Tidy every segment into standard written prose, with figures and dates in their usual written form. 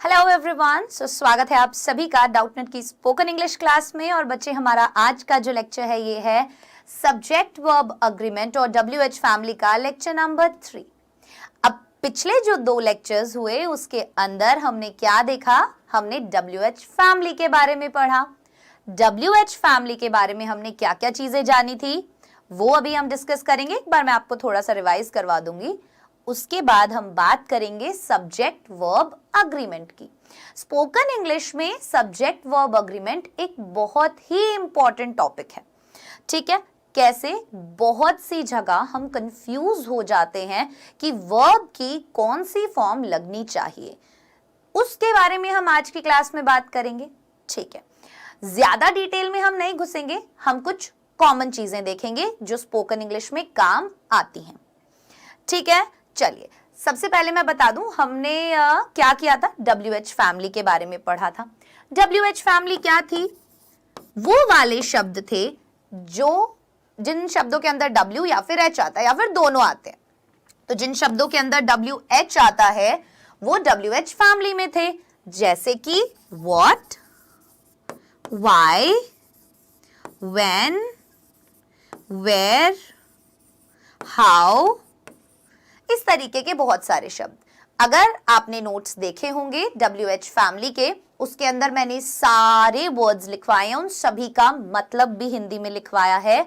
Hello everyone, स्वागत है आप सभी का डाउटनेट की स्पोकन इंग्लिश क्लास में। और बच्चे, हमारा आज का जो लेक्चर है ये है सब्जेक्ट वर्ब अग्रीमेंट और WH फैमिली का लेक्चर नंबर 3। अब पिछले जो 2 लेक्चर्स हुए उसके अंदर हमने क्या देखा? हमने WH फैमिली के बारे में पढ़ा। WH फैमिली के बारे में हमने क्या क्या चीजें जानी थी वो अभी हम डिस्कस करेंगे। एक बार मैं आपको थोड़ा सा रिवाइज करवा दूंगी। उसके बाद हम बात करेंगे सब्जेक्ट वर्ब अग्रीमेंट की। स्पोकन इंग्लिश में सब्जेक्ट वर्ब अग्रीमेंट एक बहुत ही इंपॉर्टेंट टॉपिक है। ठीक है, कैसे? बहुत सी जगह हम कंफ्यूज हो जाते हैं कि वर्ब की कौन सी फॉर्म लगनी चाहिए, उसके बारे में हम आज की क्लास में बात करेंगे। ठीक है, ज्यादा डिटेल में हम नहीं घुसेंगे, हम कुछ कॉमन चीजें देखेंगे जो स्पोकन इंग्लिश में काम आती हैं। ठीक है, चलिए सबसे पहले मैं बता दूं हमने क्या किया था। WH फैमिली के बारे में पढ़ा था। WH फैमिली क्या थी? वो वाले शब्द थे जिन शब्दों के अंदर W या फिर H आता है या फिर दोनों आते हैं। तो जिन शब्दों के अंदर WH आता है वो WH फैमिली में थे, जैसे कि what, why, when, where, how, इस तरीके के बहुत सारे शब्द। अगर आपने नोट्स देखे होंगे WH फैमिली के, उसके अंदर मैंने सारे वर्ड्स लिखवाए हैं, उन सभी का मतलब भी हिंदी में लिखवाया है,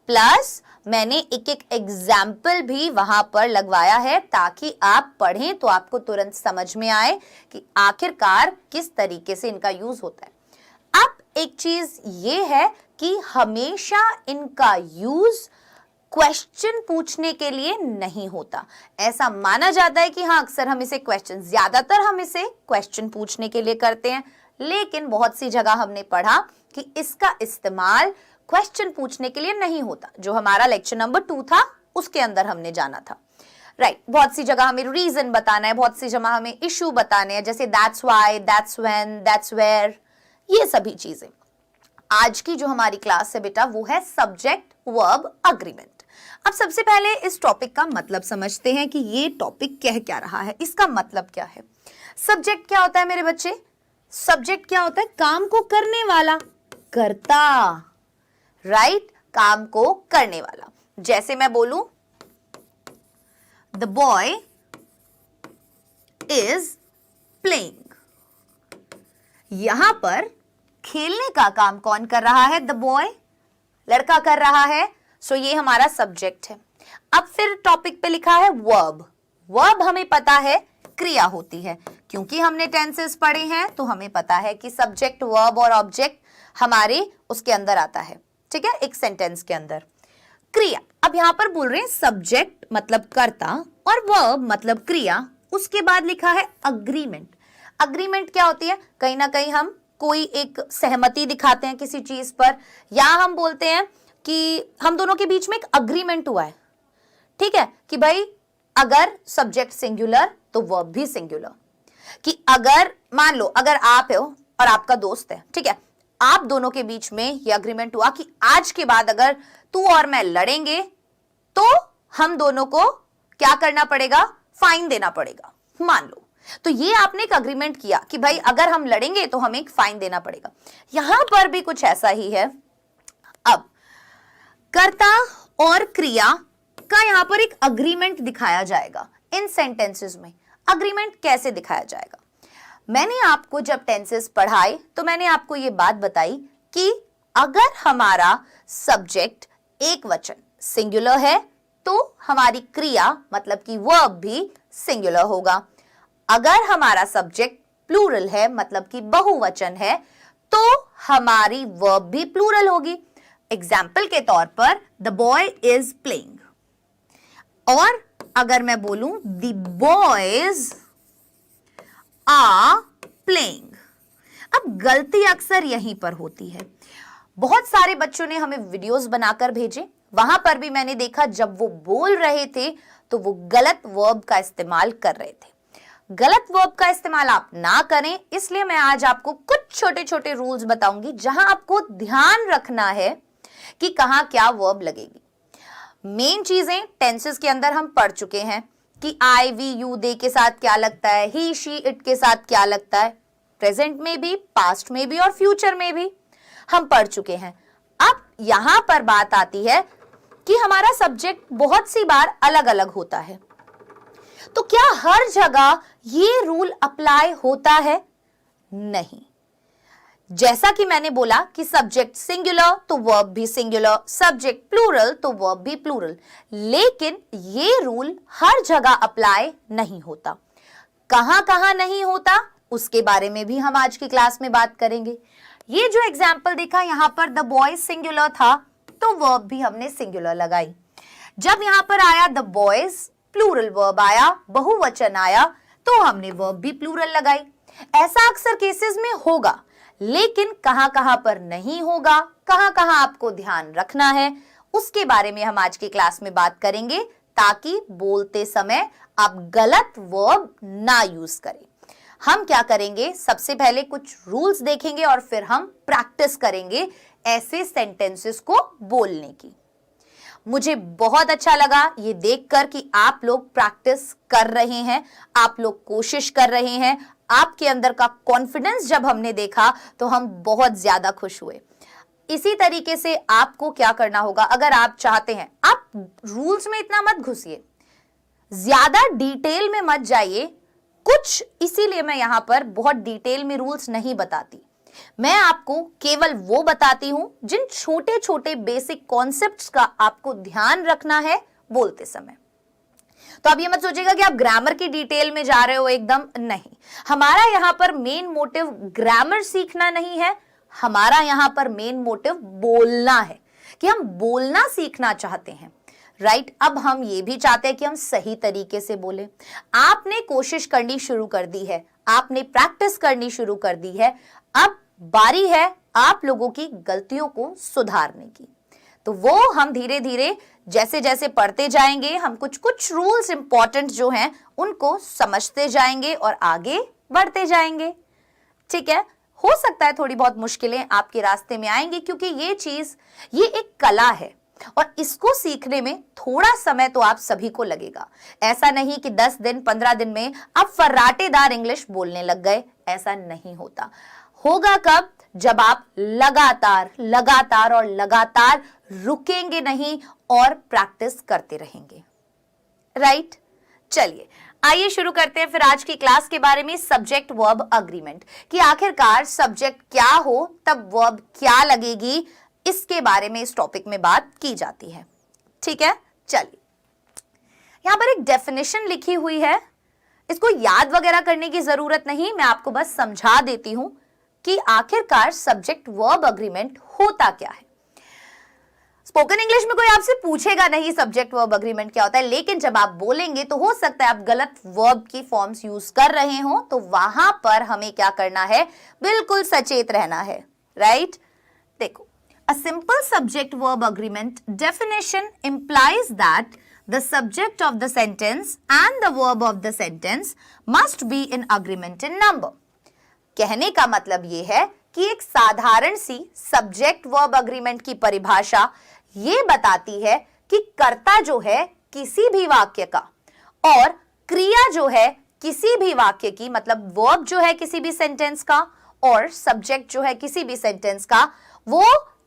प्लस मैंने एक एक एग्जाम्पल भी वहां पर लगवाया है ताकि आप पढ़ें तो आपको तुरंत समझ में आए कि आखिरकार किस तरीके से इनका यूज होता है। अब एक चीज ये है कि हमेशा इनका यूज क्वेश्चन पूछने के लिए नहीं होता। ऐसा माना जाता है कि हाँ, अक्सर हम इसे ज्यादातर हम इसे क्वेश्चन पूछने के लिए करते हैं, लेकिन बहुत सी जगह हमने पढ़ा कि इसका इस्तेमाल क्वेश्चन पूछने के लिए नहीं होता। जो हमारा लेक्चर नंबर 2 था उसके अंदर हमने जाना था। राइट, बहुत सी जगह हमें रीजन बताना है, बहुत सी जगह हमें इशू बताने हैं, जैसे that's why, that's when, that's where, ये सभी चीजें। आज की जो हमारी क्लास है बेटा वो है सब्जेक्ट वर्ब अग्रीमेंट। अब सबसे पहले इस टॉपिक का मतलब समझते हैं कि ये टॉपिक कह क्या रहा है, इसका मतलब क्या है। सब्जेक्ट क्या होता है मेरे बच्चे? सब्जेक्ट क्या होता है? काम को करने वाला, कर्ता। राइट, काम को करने वाला। जैसे मैं बोलूं द बॉय इज प्लेइंग, यहां पर खेलने का काम कौन कर रहा है? द बॉय, लड़का कर रहा है। सो ये हमारा सब्जेक्ट है। अब फिर टॉपिक पे लिखा है वर्ब। वर्ब हमें पता है क्रिया होती है, क्योंकि हमने टेंसेस पढ़े हैं तो हमें पता है कि सब्जेक्ट वर्ब और ऑब्जेक्ट हमारे उसके अंदर आता है। ठीक है, एक सेंटेंस के अंदर क्रिया। अब यहां पर बोल रहे हैं सब्जेक्ट मतलब कर्ता और वर्ब मतलब क्रिया, उसके बाद लिखा है अग्रीमेंट। अग्रीमेंट क्या होती है? कहीं ना कहीं हम कोई एक सहमति दिखाते हैं किसी चीज पर, या हम बोलते हैं कि हम दोनों के बीच में एक अग्रीमेंट हुआ है। ठीक है, कि भाई अगर सब्जेक्ट सिंगुलर तो वर्ब भी सिंगुलर। कि अगर मान लो अगर आप हो और आपका दोस्त है, ठीक है, आप दोनों के बीच में ये अग्रीमेंट हुआ कि आज के बाद अगर तू और मैं लड़ेंगे तो हम दोनों को क्या करना पड़ेगा? फाइन देना पड़ेगा, मान लो। तो ये आपने एक अग्रीमेंट किया कि भाई अगर हम लड़ेंगे तो हमें एक फाइन देना पड़ेगा। यहां पर भी कुछ ऐसा ही है। अब कर्ता और क्रिया का यहां पर एक अग्रीमेंट दिखाया जाएगा इन सेंटेंसेस में। अग्रीमेंट कैसे दिखाया जाएगा? मैंने आपको जब टेंसेस पढ़ाए तो मैंने आपको यह बात बताई कि अगर हमारा सब्जेक्ट एक वचन सिंगुलर है तो हमारी क्रिया मतलब कि वर्ब भी सिंगुलर होगा। अगर हमारा सब्जेक्ट प्लूरल है मतलब कि बहुवचन है तो हमारी वर्ब भी प्लूरल होगी। एग्जाम्पल के तौर पर द बॉय इज प्लेइंग, और अगर मैं बोलूं द बॉयज आर प्लेइंग। अब गलती अक्सर यहीं पर होती है। बहुत सारे बच्चों ने हमें वीडियोस बनाकर भेजे, वहां पर भी मैंने देखा जब वो बोल रहे थे तो वो गलत वर्ब का इस्तेमाल कर रहे थे। गलत वर्ब का इस्तेमाल आप ना करें, इसलिए मैं आज आपको कुछ छोटे छोटे रूल्स बताऊंगी जहां आपको ध्यान रखना है कि कहां क्या वर्ब लगेगी। मेन चीजें टेंसेस के अंदर हम पढ़ चुके हैं कि आई वी यू दे के साथ क्या लगता है, ही शी इट के साथ क्या लगता है, प्रेजेंट में भी, पास्ट में भी और फ्यूचर में भी हम पढ़ चुके हैं। अब यहां पर बात आती है कि हमारा सब्जेक्ट बहुत सी बार अलग अलग होता है, तो क्या हर जगह ये रूल अप्लाई होता है? नहीं। जैसा कि मैंने बोला कि सब्जेक्ट सिंगुलर तो वर्ब भी सिंगुलर, सब्जेक्ट प्लूरल तो वर्ब भी प्लूरल, लेकिन ये रूल हर जगह अप्लाई नहीं होता। कहां कहां नहीं होता उसके बारे में भी हम आज की क्लास में बात करेंगे। ये जो एग्जाम्पल देखा, यहां पर द बॉयज सिंगुलर था तो वर्ब भी हमने सिंगुलर लगाई। जब यहां पर आया द बॉयज, प्लूरल वर्ब आया, बहुवचन आया, तो हमने वर्ब भी प्लूरल लगाई। ऐसा अक्सर केसेस में होगा, लेकिन कहां कहां पर नहीं होगा, कहां कहां आपको ध्यान रखना है, उसके बारे में हम आज की क्लास में बात करेंगे, ताकि बोलते समय आप गलत वर्ब ना यूज करें। हम क्या करेंगे, सबसे पहले कुछ रूल्स देखेंगे और फिर हम प्रैक्टिस करेंगे ऐसे सेंटेंसेस को बोलने की। मुझे बहुत अच्छा लगा ये देखकर कि आप लोग प्रैक्टिस कर रहे हैं, आप लोग कोशिश कर रहे हैं। आपके अंदर का कॉन्फिडेंस जब हमने देखा तो हम बहुत ज्यादा खुश हुए। इसी तरीके से आपको क्या करना होगा, अगर आप चाहते हैं, आप रूल्स में इतना मत घुसिए, ज्यादा डिटेल में मत जाइए कुछ, इसीलिए मैं यहां पर बहुत डिटेल में रूल्स नहीं बताती। मैं आपको केवल वो बताती हूं जिन छोटे छोटे बेसिक कॉन्सेप्ट्स का आपको ध्यान रखना है बोलते समय। तो आप ये मत सोचिएगा कि आप ग्रामर की डिटेल में जा रहे हो, एकदम नहीं। हमारा यहां पर मेन मोटिव ग्रामर सीखना नहीं है, हमारा यहां पर मेन मोटिव बोलना है, कि हम बोलना सीखना चाहते हैं। राइट, अब हम ये भी चाहते हैं कि हम सही तरीके से बोले। आपने कोशिश करनी शुरू कर दी है, आपने प्रैक्टिस करनी शुरू कर दी है, अब बारी है आप लोगों की गलतियों को सुधारने की। तो वो हम धीरे धीरे जैसे जैसे पढ़ते जाएंगे, हम कुछ कुछ रूल्स इंपॉर्टेंट जो हैं उनको समझते जाएंगे और आगे बढ़ते जाएंगे। ठीक है, हो सकता है थोड़ी बहुत मुश्किलें आपके रास्ते में आएंगी, क्योंकि ये एक कला है और इसको सीखने में थोड़ा समय तो आप सभी को लगेगा। ऐसा नहीं कि 10 दिन 15 दिन में आप फर्राटेदार इंग्लिश बोलने लग गए, ऐसा नहीं होता। होगा कब, जब आप लगातार लगातार और लगातार रुकेंगे नहीं और प्रैक्टिस करते रहेंगे। राइट, चलिए आइए शुरू करते हैं फिर आज की क्लास के बारे में, सब्जेक्ट वर्ब अग्रीमेंट, कि आखिरकार सब्जेक्ट क्या हो तब वर्ब क्या लगेगी, इसके बारे में इस टॉपिक में बात की जाती है। ठीक है, चलिए यहां पर एक डेफिनेशन लिखी हुई है, इसको याद वगैरह करने की जरूरत नहीं, मैं आपको बस समझा देती हूं कि आखिरकार सब्जेक्ट वर्ब अग्रीमेंट होता क्या है। स्पोकन इंग्लिश में कोई आपसे पूछेगा नहीं सब्जेक्ट वर्ब अग्रीमेंट क्या होता है, लेकिन जब आप बोलेंगे तो हो सकता है आप गलत वर्ब की फॉर्म्स यूज कर रहे हो, तो वहां पर हमें क्या करना है, बिल्कुल सचेत रहना है। राइट, देखो, a simple subject verb agreement definition implies that the subject of the sentence and the verb of the sentence must be in agreement in number. कहने का मतलब ये है कि एक साधारण सी सब्जेक्ट वर्ब अग्रीमेंट की परिभाषा ये बताती है कि कर्ता जो है किसी भी वाक्य का और क्रिया जो है किसी भी वाक्य की, मतलब वर्ब जो है किसी भी सेंटेंस का और सब्जेक्ट जो है किसी भी सेंटेंस का, वो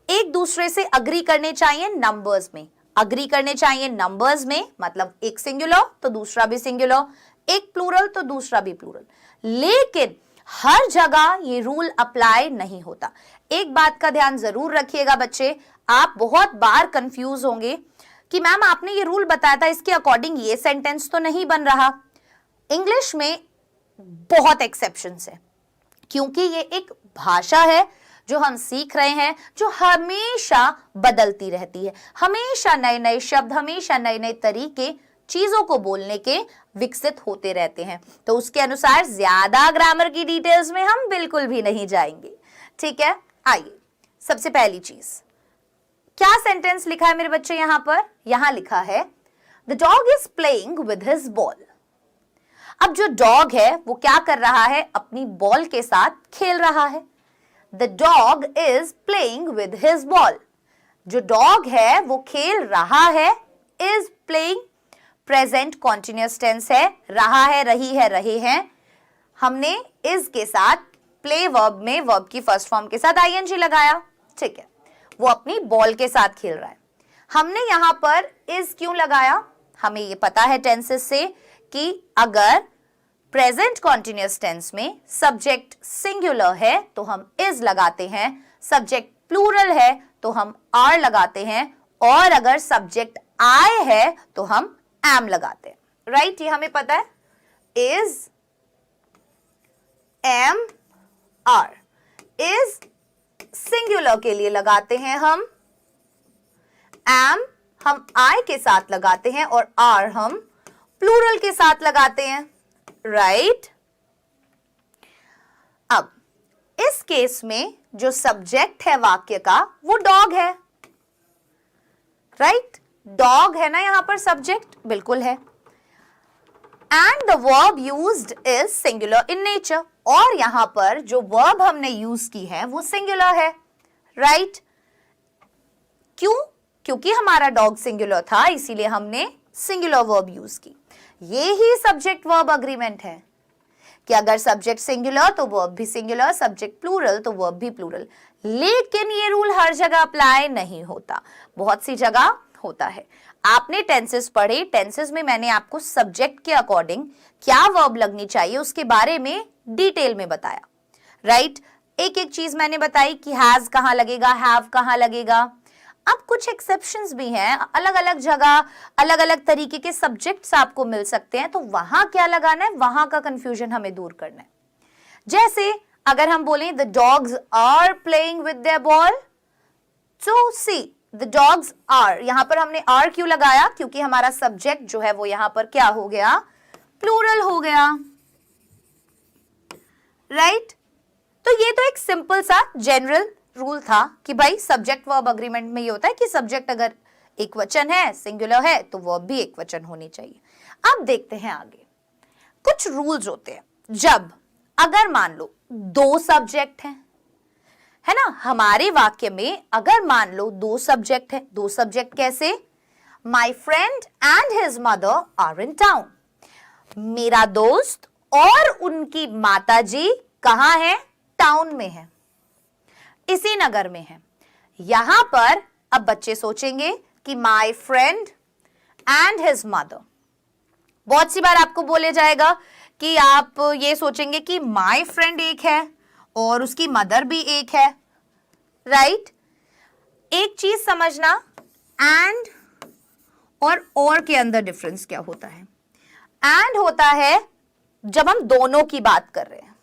एक दूसरे से अग्री करने चाहिए नंबर्स में। अग्री करने चाहिए नंबर्स में, मतलब एक सिंगुलर तो दूसरा भी सिंगुलर, एक प्लूरल तो दूसरा भी प्लूरल। लेकिन हर जगह ये रूल अप्लाई नहीं होता। एक बात का ध्यान जरूर रखिएगा बच्चे, आप बहुत बार कंफ्यूज होंगे कि मैम आपने ये रूल बताया था, इसके अकॉर्डिंग ये सेंटेंस तो नहीं बन रहा। इंग्लिश में बहुत एक्सेप्शंस है, क्योंकि ये एक भाषा है जो हम सीख रहे हैं, जो हमेशा बदलती रहती है, हमेशा नए नए शब्द, हमेशा नए नए तरीके चीजों को बोलने के विकसित होते रहते हैं। तो उसके अनुसार ज्यादा ग्रामर की डिटेल्स में हम बिल्कुल भी नहीं जाएंगे। ठीक है, आइए सबसे पहली चीज, क्या सेंटेंस लिखा है मेरे बच्चे यहां पर, यहां लिखा है the dog is playing with his ball. अब जो डॉग है वो क्या कर रहा है, अपनी बॉल के साथ खेल रहा है। The dog is playing with his ball. जो डॉग है वो खेल रहा है, is playing, present continuous tense है, रहा है, रही है, रहे हैं। हमने इज के साथ प्ले वर्ब में वर्ब की फर्स्ट फॉर्म के साथ आईएनजी लगाया, ठीक है। वो अपनी बॉल के साथ खेल रहा है। हमने यहां पर इज क्यों लगाया? हमें ये पता है टेंसेस से कि अगर प्रेजेंट कॉन्टिन्यूअस टेंस में सब्जेक्ट सिंगुलर है तो हम इज लगाते हैं, सब्जेक्ट प्लूरल है तो हम आर लगाते हैं, और अगर सब्जेक्ट आई है तो हम एम लगाते हैं, राइट? ये हमें पता है। Is, am, are. Is singular के लिए लगाते हैं हम, एम हम आई के साथ लगाते हैं, और आर हम प्लूरल के साथ लगाते हैं, राइट? अब इस केस में जो सब्जेक्ट है वाक्य का वो डॉग है, राइट? डॉग है ना यहां पर सब्जेक्ट, बिल्कुल है। And the verb used is singular in nature, और यहां पर जो वर्ब हमने यूज की है वो सिंगुलर है, राइट? क्यों? क्योंकि हमारा डॉग सिंगुलर था, इसीलिए हमने सिंगुलर वर्ब यूज की। ये ही सब्जेक्ट वर्ब अग्रीमेंट है कि अगर सब्जेक्ट सिंगुलर तो वर्ब भी सिंगुलर, सब्जेक्ट प्लूरल तो वर्ब भी प्लूरल। लेकिन ये रूल हर जगह अप्लाई नहीं होता, बहुत सी जगह होता है। आपने टेंसेस पढ़े, टेंसेस में मैंने आपको सब्जेक्ट के अकॉर्डिंग क्या वर्ब लगनी चाहिए उसके बारे में डिटेल में बताया, राइट? एक एक चीज मैंने बताई कि हैज कहां लगेगा, हैव कहां लगेगा। अब कुछ एक्सेप्शंस भी हैं, अलग अलग जगह अलग अलग तरीके के सब्जेक्ट्स आपको मिल सकते हैं, तो वहां क्या लगाना है, वहां का कंफ्यूजन हमें दूर करना है। जैसे अगर हम बोलें the dogs are playing with their ball, तो सी द डॉग्स आर, यहां पर हमने आर क्यों लगाया? क्योंकि हमारा सब्जेक्ट जो है वो यहां पर क्या हो गया, प्लूरल हो गया, राइट? तो ये तो एक सिंपल सा जनरल रूल था कि भाई सब्जेक्ट वर्ब अग्रीमेंट में ये होता है कि सब्जेक्ट अगर एक वचन है, सिंगुलर है, तो वर्ब भी एक वचन होनी चाहिए। अब देखते हैं आगे, कुछ रूल्स होते हैं जब अगर मान लो दो सब्जेक्ट हैं, है ना, हमारे वाक्य में अगर मान लो दो सब्जेक्ट है। दो सब्जेक्ट कैसे? My friend and his mother are in town, मेरा दोस्त और उनकी माताजी कहां है? टाउन में है, इसी नगर में है। यहां पर अब बच्चे सोचेंगे कि my friend and his mother, बहुत सी बार आपको बोले जाएगा कि आप ये सोचेंगे कि माई फ्रेंड एक है और उसकी मदर भी एक है, राइट? एक चीज समझना, एंड और के अंदर डिफरेंस क्या होता है? एंड होता है जब हम दोनों की बात कर रहे हैं,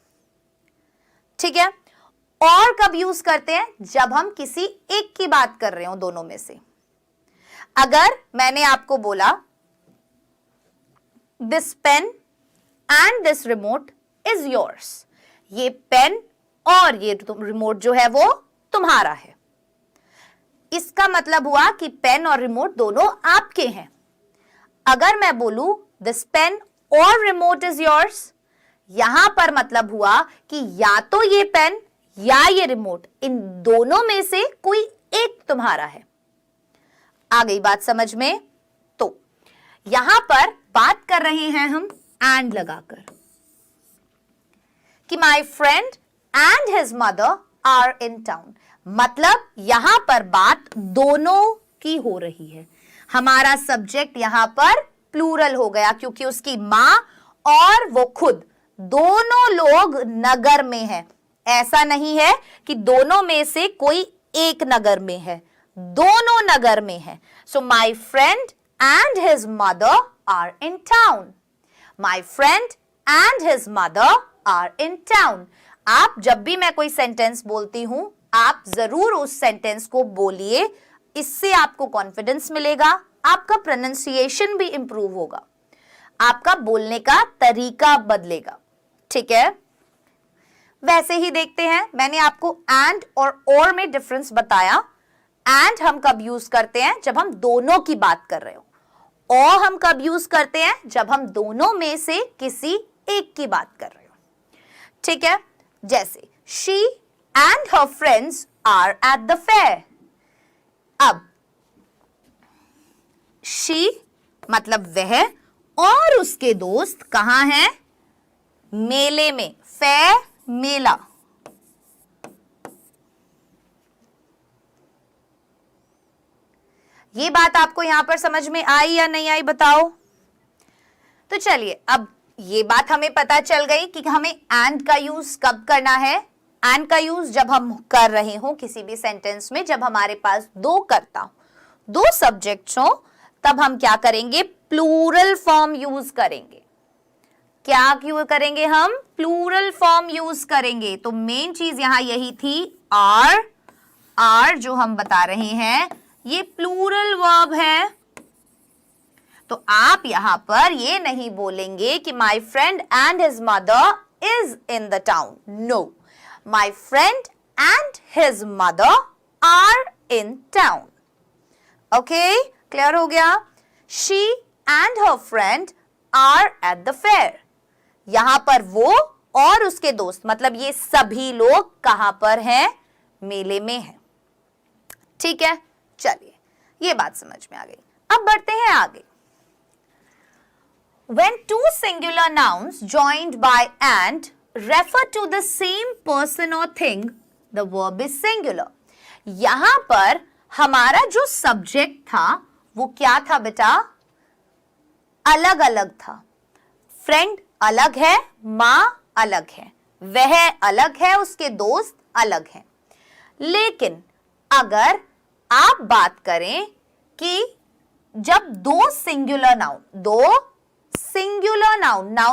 ठीक है? और कब यूज करते हैं? जब हम किसी एक की बात कर रहे हो दोनों में से। अगर मैंने आपको बोला this pen and this remote is yours, ये पेन और ये रिमोट जो है वो तुम्हारा है, इसका मतलब हुआ कि पेन और रिमोट दोनों आपके हैं। अगर मैं बोलूं दिस पेन और रिमोट इज योर्स, यहां पर मतलब हुआ कि या तो ये पेन या ये रिमोट, इन दोनों में से कोई एक तुम्हारा है। आ गई बात समझ में? तो यहां पर बात कर रहे हैं हम एंड लगाकर कि my friend and his mother are in town, मतलब यहां पर बात दोनों की हो रही है। हमारा सब्जेक्ट यहां पर प्लूरल हो गया क्योंकि उसकी मां और वो खुद दोनों लोग नगर में हैं। ऐसा नहीं है कि दोनों में से कोई एक नगर में है, दोनों नगर में है। So my friend and his mother are in town, my friend and his mother are in town. आप जब भी मैं कोई सेंटेंस बोलती हूं, आप जरूर उस सेंटेंस को बोलिए, इससे आपको कॉन्फिडेंस मिलेगा, आपका प्रोनाउंसिएशन भी इंप्रूव होगा, आपका बोलने का तरीका बदलेगा, ठीक है? वैसे ही देखते हैं, मैंने आपको एंड और में डिफरेंस बताया। एंड हम कब यूज करते हैं? जब हम दोनों की बात कर रहे हो। और हम कब यूज करते हैं? जब हम दोनों में से किसी एक की बात कर रहे हो, ठीक है? जैसे she and her friends are at the fair. अब शी मतलब वह और उसके दोस्त कहां हैं? मेले में, फेयर, मेला। ये बात आपको यहां पर समझ में आई या नहीं आई बताओ? तो चलिए, अब ये बात हमें पता चल गई कि हमें एंड का यूज कब करना है। एंड का यूज जब हम कर रहे हो किसी भी सेंटेंस में, जब हमारे पास दो कर्ता, दो सब्जेक्ट्स हो, तब हम क्या करेंगे? प्लूरल फॉर्म यूज करेंगे। क्या क्यों करेंगे? हम प्लूरल फॉर्म यूज करेंगे। तो मेन चीज यहां यही थी, आर जो हम बता रहे हैं ये प्लूरल वर्ब है। तो आप यहां पर ये नहीं बोलेंगे कि my friend and his mother is in the town. No, my friend and his mother are in town. Okay, clear हो गया? She and her friend are at the fair. यहां पर वो और उसके दोस्त, मतलब ये सभी लोग कहां पर हैं? मेले में हैं। ठीक है, चलिए ये बात समझ में आ गई। अब बढ़ते हैं आगे। When two singular nouns joined by and refer to the same person or thing, the verb is singular. यहां पर हमारा जो सब्जेक्ट था वो क्या था बेटा? अलग अलग था। फ्रेंड अलग है, मां अलग है, वह अलग है, उसके दोस्त अलग हैं। लेकिन अगर आप बात करें कि जब दो सिंगुलर नाउन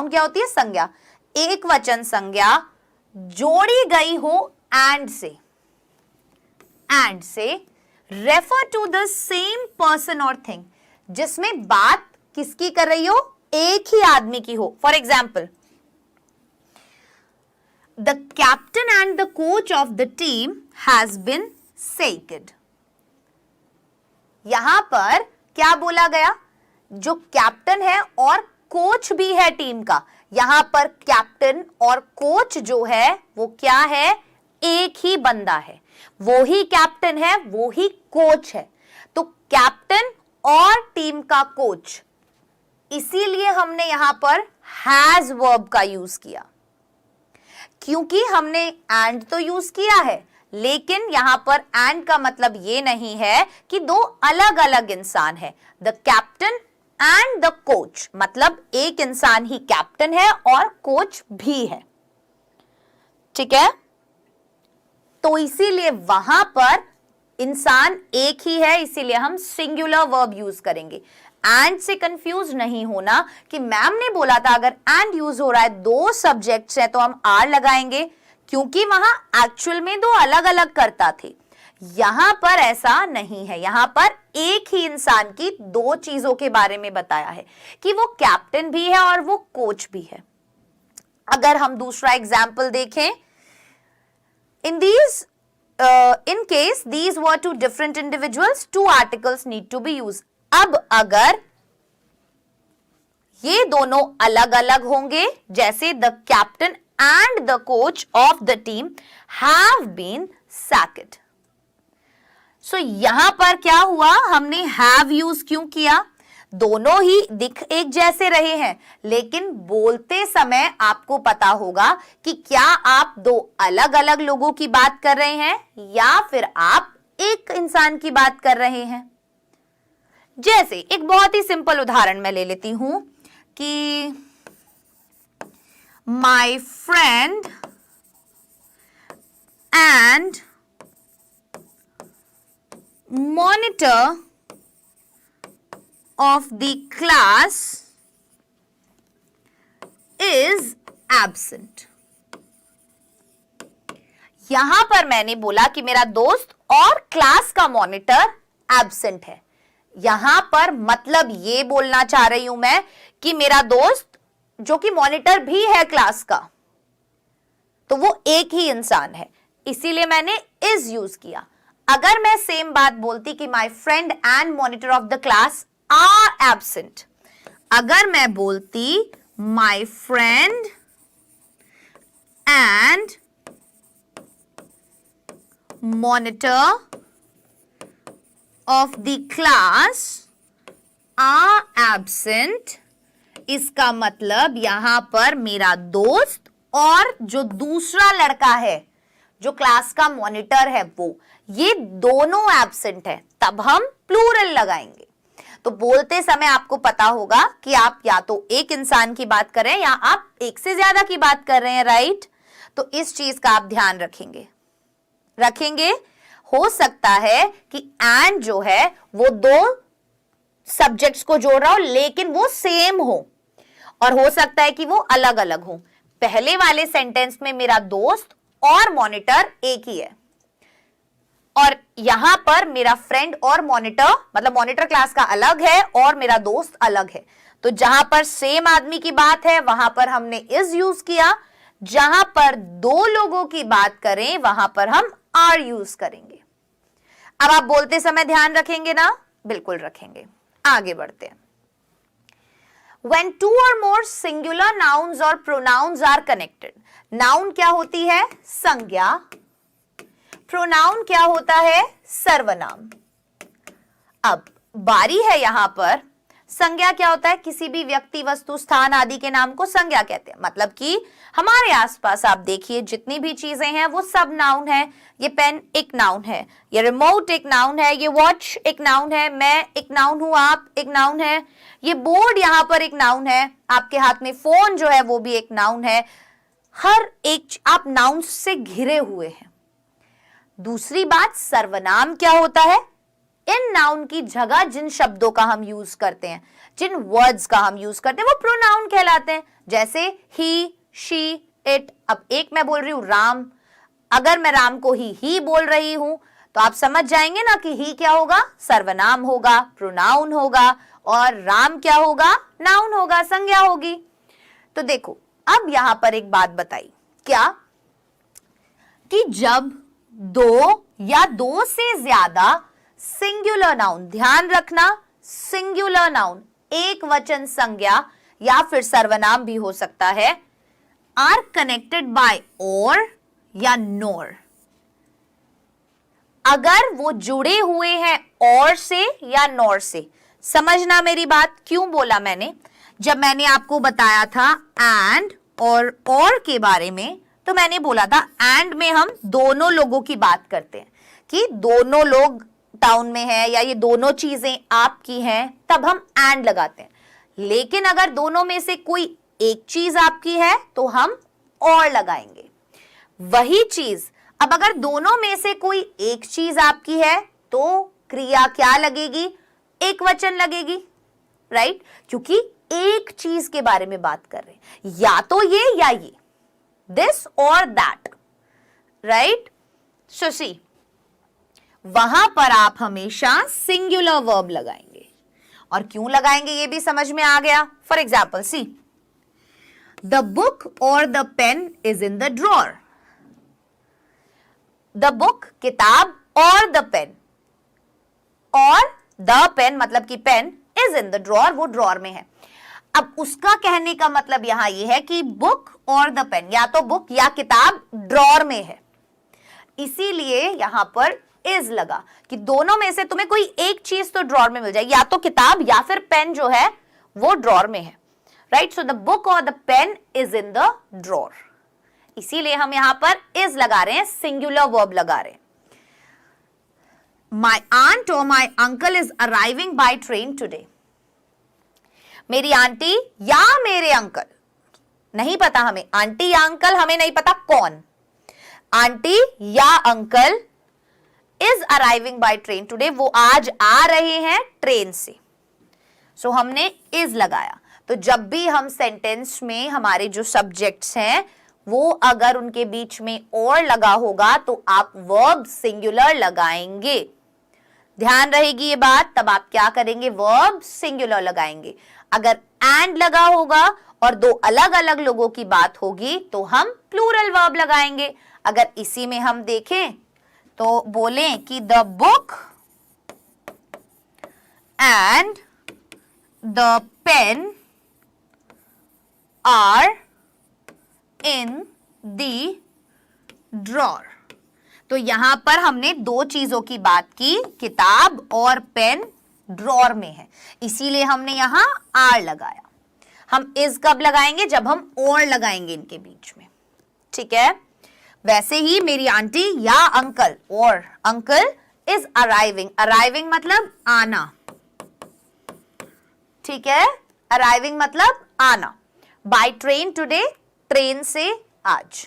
क्या होती है? संज्ञा, एक वचन संज्ञा जोड़ी गई हो एंड से refer to the same person और थिंग, जिसमें बात किसकी कर रही हो? एक ही आदमी की हो। For example, the captain and the coach of the team has been sacked. यहां पर क्या बोला गया? जो कैप्टन है और कोच भी है टीम का, यहां पर कैप्टन और कोच जो है वो क्या है? एक ही बंदा है, वो ही कैप्टन है, वो ही कोच है। तो कैप्टन और टीम का कोच, इसीलिए हमने यहां पर हैज वर्ब का यूज किया, क्योंकि हमने एंड तो यूज किया है, लेकिन यहां पर एंड का मतलब ये नहीं है कि दो अलग अलग इंसान है। The captain and the coach, मतलब एक इंसान ही कैप्टन है और कोच भी है। ठीक है, तो इसीलिए वहां पर इंसान एक ही है, इसीलिए हम सिंगुलर वर्ब यूज करेंगे। एंड से कंफ्यूज नहीं होना कि मैम ने बोला था अगर एंड यूज हो रहा है, दो सब्जेक्ट्स हैं, तो हम आर लगाएंगे, क्योंकि वहां एक्चुअल में दो अलग अलग कर्ता थे। यहां पर ऐसा नहीं है, यहां पर एक ही इंसान की दो चीजों के बारे में बताया है कि वो कैप्टन भी है और वो कोच भी है। अगर हम दूसरा एग्जाम्पल देखें, in case these were two different individuals, two articles need to be used. अब अगर ये दोनों अलग अलग होंगे, जैसे the captain and the coach of the team have been sacked. So यहां पर क्या हुआ? हमने have यूज क्यों किया? दोनों ही दिख एक जैसे रहे हैं, लेकिन बोलते समय आपको पता होगा कि क्या आप दो अलग अलग लोगों की बात कर रहे हैं या फिर आप एक इंसान की बात कर रहे हैं। जैसे एक बहुत ही सिंपल उदाहरण मैं ले लेती हूं कि my friend and monitor of the class is absent. यहां पर मैंने बोला कि मेरा दोस्त और क्लास का मॉनिटर एब्सेंट है। यहां पर मतलब ये बोलना चाह रही हूं मैं कि मेरा दोस्त जो कि मॉनिटर भी है क्लास का, तो वो एक ही इंसान है, इसीलिए मैंने इज यूज किया। अगर मैं सेम बात बोलती कि my friend and monitor of the class are absent, अगर मैं बोलती my friend and monitor of the class are absent, इसका मतलब यहां पर मेरा दोस्त और जो दूसरा लड़का है, जो क्लास का मॉनिटर है, वो ये दोनों एब्सेंट है, तब हम प्लूरल लगाएंगे। तो बोलते समय आपको पता होगा कि आप या तो एक इंसान की बात कर रहे हैं या आप एक से ज्यादा की बात कर रहे हैं, राइट? तो इस चीज का आप ध्यान रखेंगे। हो सकता है कि एंड जो है वो दो सब्जेक्ट्स को जोड़ रहा हो लेकिन वो सेम हो, और हो सकता है कि वो अलग अलग हो। पहले वाले सेंटेंस में मेरा दोस्त और मॉनिटर एक ही है, और यहां पर मेरा फ्रेंड और मॉनिटर, मतलब मॉनिटर क्लास का अलग है और मेरा दोस्त अलग है। तो जहां पर सेम आदमी की बात है वहां पर हमने इज यूज किया, जहां पर दो लोगों की बात करें वहां पर हम आर यूज करेंगे। अब आप बोलते समय ध्यान रखेंगे ना? बिल्कुल रखेंगे। आगे बढ़ते हैं। When two or more singular nouns or pronouns are connected, noun क्या होती है? संज्ञा। प्रोनाउन क्या होता है? सर्वनाम। अब बारी है यहां पर, संज्ञा क्या होता है? किसी भी व्यक्ति, वस्तु, स्थान आदि के नाम को संज्ञा कहते हैं। मतलब कि हमारे आसपास आप देखिए जितनी भी चीजें हैं वो सब नाउन है। ये पेन एक नाउन है, ये रिमोट एक नाउन है, ये वॉच एक नाउन है, मैं एक नाउन हूं, आप एक नाउन है, ये बोर्ड यहां पर एक नाउन है, आपके हाथ में फोन जो है वो भी एक नाउन है। हर एक आप नाउन से घिरे हुए हैं। दूसरी बात, सर्वनाम क्या होता है? इन नाउन की जगह जिन शब्दों का हम यूज करते हैं, जिन वर्ड्स का हम यूज करते हैं वो प्रोनाउन कहलाते हैं। जैसे ही, शी, इट। अब एक मैं बोल रही हूं राम, अगर मैं राम को ही बोल रही हूं तो आप समझ जाएंगे ना कि ही क्या होगा? सर्वनाम होगा, प्रोनाउन होगा, और राम क्या होगा? नाउन होगा, संज्ञा होगी। तो देखो अब यहां पर एक बात बताई, क्या कि जब दो या दो से ज्यादा सिंगुलर नाउन, ध्यान रखना सिंगुलर नाउन, एक वचन संज्ञा या फिर सर्वनाम भी हो सकता है, आर कनेक्टेड बाय और या नोर, अगर वो जुड़े हुए हैं और से या नोर से। समझना मेरी बात, क्यों बोला मैंने? जब मैंने आपको बताया था एंड और के बारे में, तो मैंने बोला था एंड में हम दोनों लोगों की बात करते हैं कि दोनों लोग टाउन में है या ये दोनों चीजें आपकी हैं, तब हम एंड लगाते हैं। लेकिन अगर दोनों में से कोई एक चीज आपकी है तो हम और लगाएंगे। वही चीज अब अगर दोनों में से कोई एक चीज आपकी है तो क्रिया क्या लगेगी? एक वचन लगेगी, राइट? क्योंकि एक चीज के बारे में बात कर रहे हैं, या तो ये या ये, दिस और दैट, राइट? सो सी, वहां पर आप हमेशा सिंगुलर वर्ब लगाएंगे, और क्यों लगाएंगे ये भी समझ में आ गया। For example see, the book और the pen is in the drawer. The book किताब और द पेन, और द पेन मतलब कि pen is in the drawer, वो ड्रॉर में है। अब उसका कहने का मतलब यहां ये है कि बुक और द पेन, या तो बुक या किताब ड्रॉर में है, इसीलिए यहां पर इज लगा कि दोनों में से तुम्हें कोई एक चीज तो ड्रॉर में मिल जाएगी, या तो किताब या फिर पेन जो है वो ड्रॉर में है, राइट? सो द बुक और the pen is in the drawer, इसीलिए हम यहां पर इज लगा रहे हैं, सिंगुलर वर्ब लगा रहे हैं। माई आंट और my uncle is arriving by train today. मेरी आंटी या मेरे अंकल, नहीं पता हमें, आंटी या अंकल हमें नहीं पता कौन, आंटी या uncle is arriving by train today, वो आज आ रहे हैं ट्रेन से। सो हमने इज लगाया। तो जब भी हम सेंटेंस में हमारे जो सब्जेक्ट्स हैं वो अगर उनके बीच में और लगा होगा तो आप वर्ब सिंगुलर लगाएंगे। ध्यान रहेगी ये बात, तब आप क्या करेंगे? वर्ब सिंगुलर लगाएंगे। अगर एंड लगा होगा और दो अलग अलग लोगों की बात होगी तो हम प्लूरल वर्ब लगाएंगे। अगर इसी में हम देखें तो बोलें कि the book and the pen are in the drawer, तो यहां पर हमने दो चीजों की बात की, किताब और पेन ड्रॉर में है, इसीलिए हमने यहां आर लगाया। हम इज कब लगाएंगे? जब हम और लगाएंगे इनके बीच में, ठीक है। वैसे ही मेरी आंटी या अंकल, और अंकल इज अराइविंग, अराइविंग मतलब आना, ठीक है, अराइविंग मतलब आना। बाय ट्रेन टुडे, ट्रेन से आज।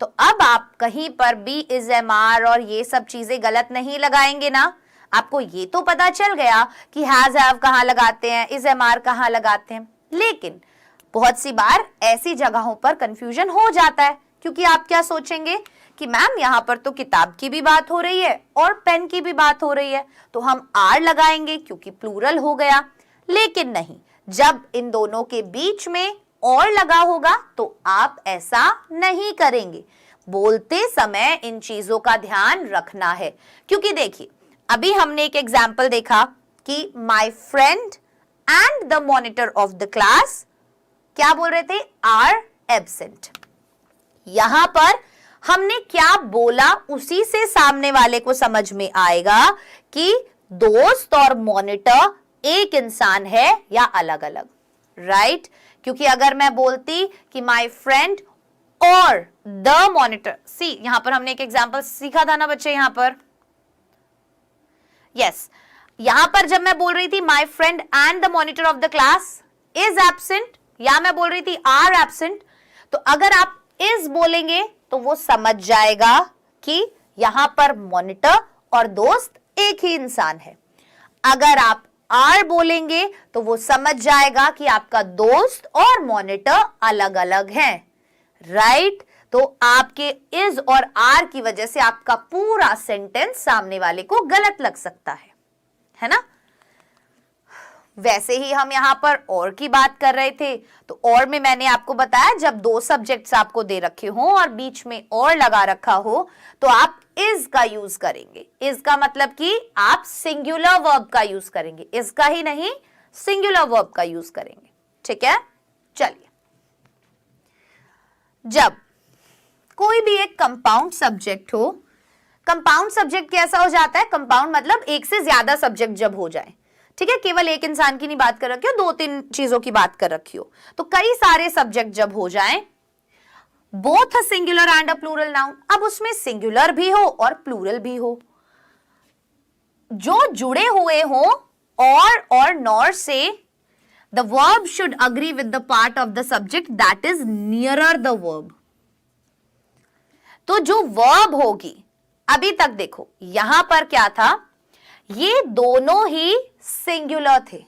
तो अब आप कहीं पर भी इज एम आर और ये सब चीजें गलत नहीं लगाएंगे ना। आपको ये तो पता चल गया कि हैज हैव कहां लगाते हैं, इज एम आर कहां लगाते हैं। लेकिन बहुत सी बार ऐसी जगहों पर कंफ्यूजन हो जाता है, क्योंकि आप क्या सोचेंगे कि मैम यहां पर तो किताब की भी बात हो रही है और पेन की भी बात हो रही है, तो हम आर लगाएंगे क्योंकि प्लूरल हो गया। लेकिन नहीं, जब इन दोनों के बीच में और लगा होगा तो आप ऐसा नहीं करेंगे। बोलते समय इन चीजों का ध्यान रखना है, क्योंकि देखिए अभी हमने एक एग्जाम्पल देखा कि my friend and the monitor of the class क्या बोल रहे थे? Are absent. यहां पर हमने क्या बोला उसी से सामने वाले को समझ में आएगा कि दोस्त और मॉनिटर एक इंसान है या अलग अलग, राइट? क्योंकि अगर मैं बोलती कि माय फ्रेंड और द मॉनिटर, सी यहां पर हमने एक एग्जांपल सीखा था ना बच्चे, यहां पर यस, यहां पर जब मैं बोल रही थी my friend and the monitor of the class is absent, या मैं बोल रही थी आर एब्सेंट, तो अगर आप इज बोलेंगे तो वो समझ जाएगा कि यहां पर मॉनिटर और दोस्त एक ही इंसान है। अगर आप आर बोलेंगे तो वो समझ जाएगा कि आपका दोस्त और मॉनिटर अलग अलग हैं, राइट? तो आपके इज और आर की वजह से आपका पूरा सेंटेंस सामने वाले को गलत लग सकता है ना? वैसे ही हम यहां पर और की बात कर रहे थे, तो और में मैंने आपको बताया जब दो सब्जेक्ट्स आपको दे रखे हो और बीच में और लगा रखा हो तो आप इज का यूज करेंगे। इज का मतलब कि आप सिंगुलर वर्ब का यूज करेंगे, इज का ही नहीं सिंगुलर वर्ब का यूज करेंगे, ठीक है। चलिए, जब कोई भी एक कंपाउंड सब्जेक्ट हो, कंपाउंड सब्जेक्ट कैसा हो जाता है? कंपाउंड मतलब एक से ज्यादा सब्जेक्ट जब हो जाए, ठीक है, केवल एक इंसान की नहीं बात कर रखी हो, दो तीन चीजों की बात कर रखी हो, तो कई सारे सब्जेक्ट जब हो जाएं, both a singular and a plural noun, अब उसमें सिंगुलर भी हो और प्लूरल भी हो, जो जुड़े हुए हो और नॉर से, the verb should agree with the part of the subject that is nearer the verb. तो जो वर्ब होगी, अभी तक देखो यहां पर क्या था, ये दोनों ही सिंगुलर थे।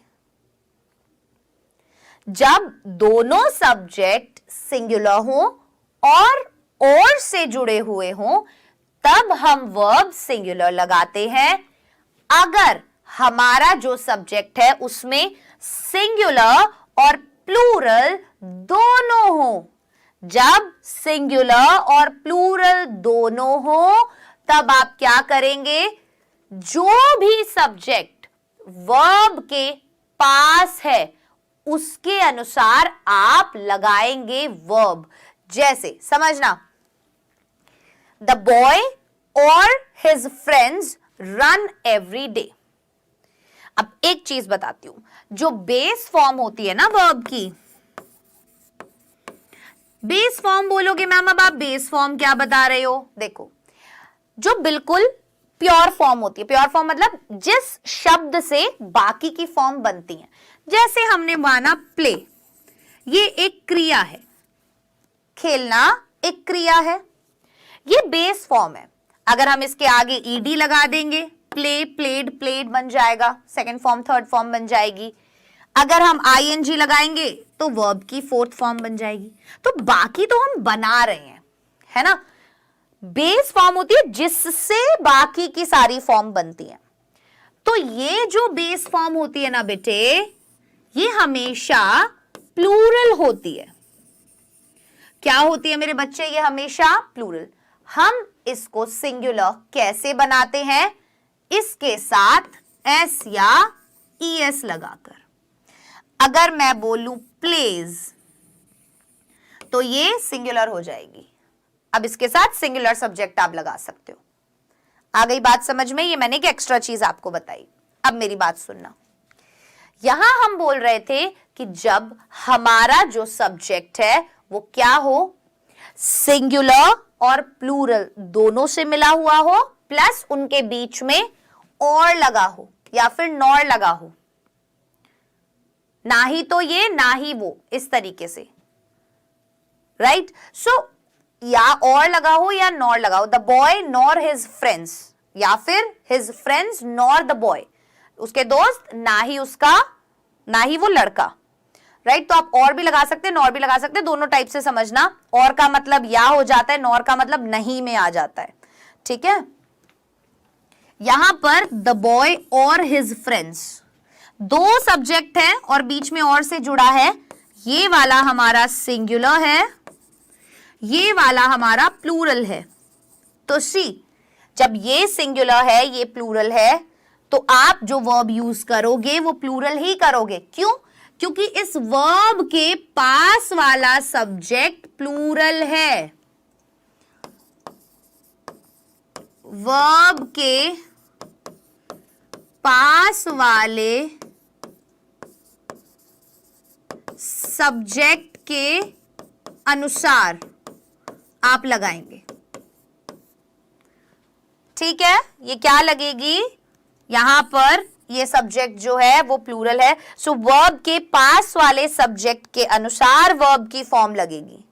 जब दोनों सब्जेक्ट सिंगुलर हो और से जुड़े हुए हो तब हम वर्ब सिंगुलर लगाते हैं। अगर हमारा जो सब्जेक्ट है उसमें सिंगुलर और प्लूरल दोनों हो, जब सिंगुलर और प्लूरल दोनों हो तब आप क्या करेंगे? जो भी सब्जेक्ट वर्ब के पास है उसके अनुसार आप लगाएंगे वर्ब। जैसे समझना, द बॉय और his friends run every day. अब एक चीज बताती हूं, जो बेस फॉर्म होती है ना वर्ब की, बेस फॉर्म बोलोगे मैम, अब आप बेस फॉर्म क्या बता रहे हो? देखो, जो बिल्कुल प्योर फॉर्म होती है, प्योर फॉर्म मतलब जिस शब्द से बाकी की फॉर्म बनती है, जैसे हमने माना प्ले, ये एक क्रिया है, खेलना एक क्रिया है, ये बेस फॉर्म है। अगर हम इसके आगे ईडी लगा देंगे, प्ले, प्लेड, प्लेड बन जाएगा, सेकंड फॉर्म, थर्ड फॉर्म बन जाएगी। अगर हम आईएनजी लगाएंगे तो वर्ब की फोर्थ फॉर्म बन जाएगी। तो बाकी तो हम बना रहे हैं, है ना? बेस फॉर्म होती है जिससे बाकी की सारी फॉर्म बनती है। तो ये जो बेस फॉर्म होती है ना बेटे, ये हमेशा प्लूरल होती है। क्या होती है मेरे बच्चे? ये हमेशा प्लूरल। हम इसको सिंगुलर कैसे बनाते हैं? इसके साथ एस या ईएस लगाकर। अगर मैं बोलूं प्लेज तो ये सिंगुलर हो जाएगी। अब इसके साथ सिंगुलर सब्जेक्ट आप लगा सकते हो। आ गई बात समझ में? ये मैंने एक एक्स्ट्रा चीज आपको बताई। अब मेरी बात सुनना, यहां हम बोल रहे थे कि जब हमारा जो सब्जेक्ट है वो क्या हो, सिंगुलर और प्लूरल दोनों से मिला हुआ हो, प्लस उनके बीच में और लगा हो या फिर नॉर लगा हो, ना ही तो ये ना ही वो, इस तरीके से, राइट। सो या और लगा हो या नॉर लगा हो, the boy nor his friends, या फिर his friends nor the boy, उसके दोस्त ना ही उसका ना ही वो लड़का, राइट। तो आप और भी लगा सकते हैं, नॉर भी लगा सकते हैं, दोनों टाइप से समझना। और का मतलब या हो जाता है, नॉर का मतलब नहीं में आ जाता है, ठीक है। यहां पर द बॉय और हिज फ्रेंड्स, दो सब्जेक्ट हैं और बीच में और से जुड़ा है, ये वाला हमारा सिंगुलर है, ये वाला हमारा प्लूरल है। तो सी, जब ये सिंगुलर है ये प्लूरल है, तो आप जो वर्ब यूज करोगे वो प्लूरल ही करोगे। क्यों? क्योंकि इस वर्ब के पास वाला सब्जेक्ट प्लूरल है। वर्ब के पास वाले सब्जेक्ट के अनुसार आप लगाएंगे, ठीक है। ये क्या लगेगी, यहां पर ये सब्जेक्ट जो है वो प्लूरल है, सो वर्ब के पास वाले सब्जेक्ट के अनुसार वर्ब की फॉर्म लगेगी,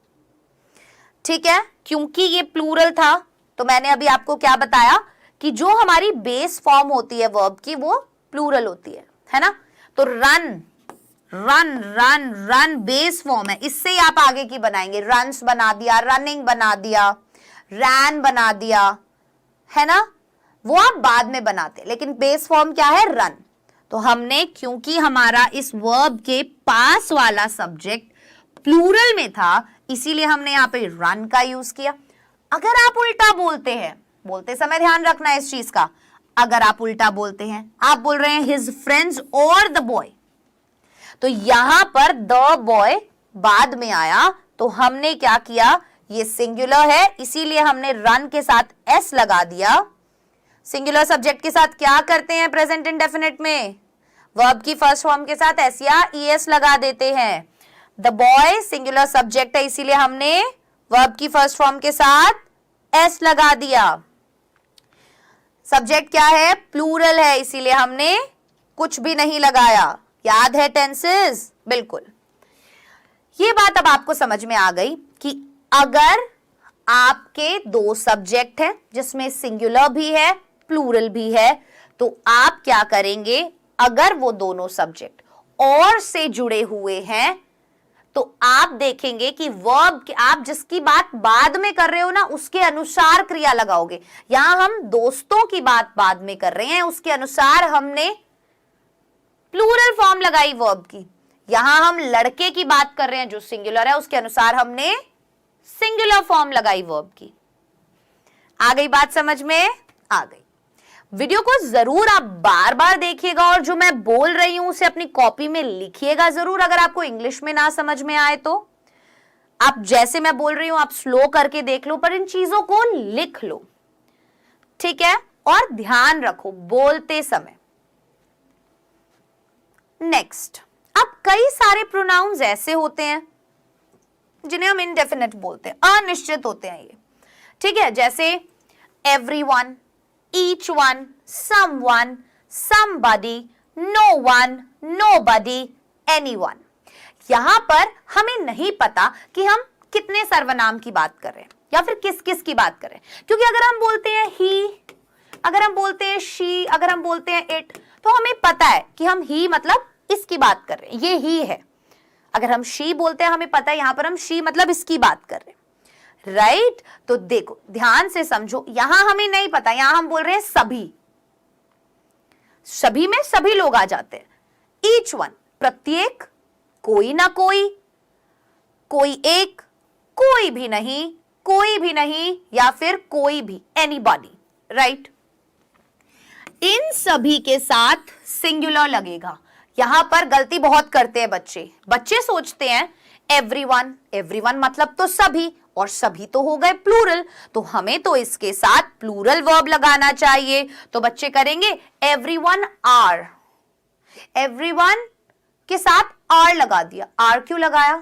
ठीक है। क्योंकि ये प्लूरल था तो मैंने अभी आपको क्या बताया कि जो हमारी बेस फॉर्म होती है वर्ब की वो प्लूरल होती है ना। तो run run run run base form है, इससे ही आप आगे की बनाएंगे, रन्स बना दिया, रनिंग बना दिया, रैन बना दिया, है ना, वो आप बाद में बनाते, लेकिन बेस फॉर्म क्या है, रन। तो हमने, क्योंकि हमारा इस वर्ब के पास वाला सब्जेक्ट प्लूरल में था, इसीलिए हमने यहाँ पे रन का यूज किया। अगर आप उल्टा बोलते हैं, बोलते समय ध्यान रखना है इस चीज का, अगर आप उल्टा बोलते हैं, आप बोल रहे हैं हिज फ्रेंड्स और द बॉय, तो यहां पर द बॉय बाद में आया, तो हमने क्या किया, ये सिंगुलर है इसीलिए हमने रन के साथ एस लगा दिया। सिंगुलर सब्जेक्ट के साथ क्या करते हैं प्रेजेंट इंडेफिनिट में, वर्ब की फर्स्ट फॉर्म के साथ एस या ईएस लगा देते हैं। द बॉय सिंगुलर सब्जेक्ट है इसीलिए हमने वर्ब की फर्स्ट फॉर्म के साथ एस लगा दिया। सब्जेक्ट क्या है, प्लूरल है, इसीलिए हमने कुछ भी नहीं लगाया। याद है टेंसेस, बिल्कुल। ये बात अब आपको समझ में आ गई कि अगर आपके दो सब्जेक्ट हैं जिसमें सिंगुलर भी है प्लूरल भी है, तो आप क्या करेंगे, अगर वो दोनों सब्जेक्ट और से जुड़े हुए हैं तो आप देखेंगे कि वर्ब आप जिसकी बात बाद में कर रहे हो ना उसके अनुसार क्रिया लगाओगे। यहां हम दोस्तों की बात बाद में कर रहे हैं, उसके अनुसार हमने प्लूरल फॉर्म लगाई वर्ब की। यहां हम लड़के की बात कर रहे हैं जो सिंगुलर है, उसके अनुसार हमने सिंगुलर फॉर्म लगाई वर्ब की। आ गई बात समझ में? आ गई। वीडियो को जरूर आप बार बार देखिएगा और जो मैं बोल रही हूं उसे अपनी कॉपी में लिखिएगा जरूर। अगर आपको इंग्लिश में ना समझ में आए तो आप जैसे मैं बोल रही हूं आप स्लो करके देख लो, पर इन चीजों को लिख लो, ठीक है। और ध्यान रखो बोलते समय। नेक्स्ट, अब कई सारे प्रोनाउंस ऐसे होते हैं जिन्हें हम इनडेफिनेट बोलते हैं, अनिश्चित होते हैं ये, ठीक है। जैसे everyone, each one, someone, somebody, no one, nobody, anyone। यहां पर हमें नहीं पता कि हम कितने सर्वनाम की बात कर रहे हैं या फिर किस किस की बात कर रहे हैं, क्योंकि अगर हम बोलते हैं ही, अगर हम बोलते हैं शी, अगर हम बोलते हैं इट, तो हमें पता है कि हम ही मतलब इसकी बात कर रहे हैं, ये ही है। अगर हम शी बोलते हैं हमें पता है यहां पर हम शी मतलब इसकी बात कर रहे हैं, राइट। तो देखो ध्यान से समझो, यहां हमें नहीं पता, यहां हम बोल रहे हैं सभी, सभी में सभी लोग आ जाते हैं। ईच वन प्रत्येक, कोई ना कोई, कोई एक, कोई भी नहीं, कोई भी नहीं, या फिर कोई भी, एनीबॉडी, राइट। इन सभी के साथ सिंगुलर लगेगा। यहां पर गलती बहुत करते हैं बच्चे। बच्चे सोचते हैं एवरीवन, एवरीवन मतलब तो सभी, और सभी तो हो गए प्लूरल, तो हमें तो इसके साथ प्लूरल वर्ब लगाना चाहिए। तो बच्चे करेंगे एवरीवन आर, एवरीवन के साथ आर लगा दिया। आर क्यों लगाया,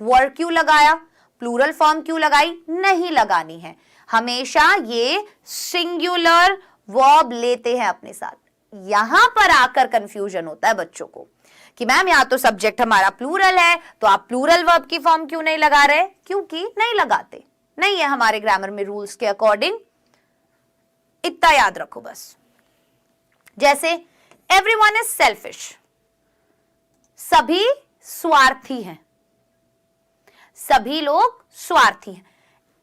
वर क्यों लगाया, प्लूरल फॉर्म क्यों लगाई, नहीं लगानी है। हमेशा ये सिंगुलर वर्ब लेते हैं अपने साथ। यहां पर आकर कंफ्यूजन होता है बच्चों को कि मैम यहां तो सब्जेक्ट हमारा प्लूरल है, तो आप प्लूरल वर्ब की फॉर्म क्यों नहीं लगा रहे, क्योंकि नहीं लगाते, नहीं है हमारे ग्रामर में रूल्स के अकॉर्डिंग। इतना याद रखो बस। जैसे एवरीवन इज सेल्फिश, सभी स्वार्थी हैं, सभी लोग स्वार्थी हैं।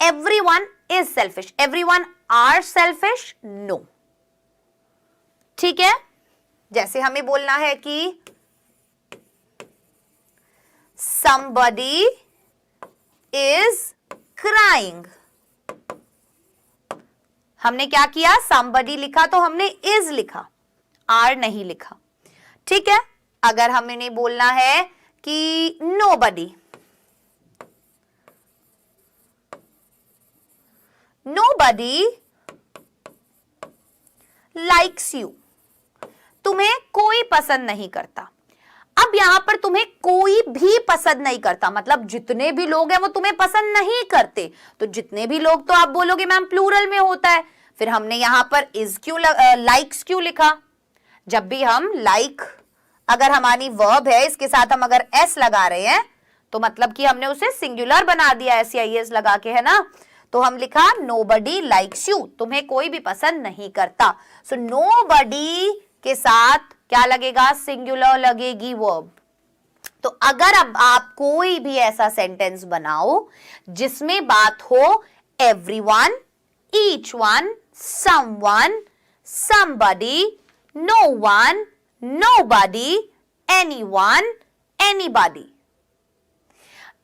Everyone is selfish, everyone are selfish, no. ठीक है, जैसे हमें बोलना है कि somebody is crying, हमने क्या किया, somebody लिखा तो हमने is लिखा, are नहीं लिखा। ठीक है, अगर हमें बोलना है कि nobody, nobody likes you, तुम्हें कोई पसंद नहीं करता। अब यहां पर तुम्हें कोई भी पसंद नहीं करता, मतलब जितने भी लोग हैं वो तुम्हें पसंद नहीं करते। तो जितने भी लोग तो आप बोलोगे मैम प्लूरल में होता है, फिर हमने यहां पर इज क्यों, लाइक्स क्यों लिखा। जब भी हम लाइक अगर हमारी वर्ब है, इसके साथ हम अगर एस लगा रहे हैं तो मतलब कि हमने उसे सिंगुलर बना दिया एस या एस लगा के, है ना। तो हम लिखा नोबडी लाइक्स यू, तुम्हें कोई भी पसंद नहीं करता। सो नोबडी के साथ क्या लगेगा, सिंगुलर लगेगी वर्ब। तो अगर अब आप कोई भी ऐसा सेंटेंस बनाओ जिसमें बात हो everyone, each one, someone, somebody, no one, nobody, anyone, anybody,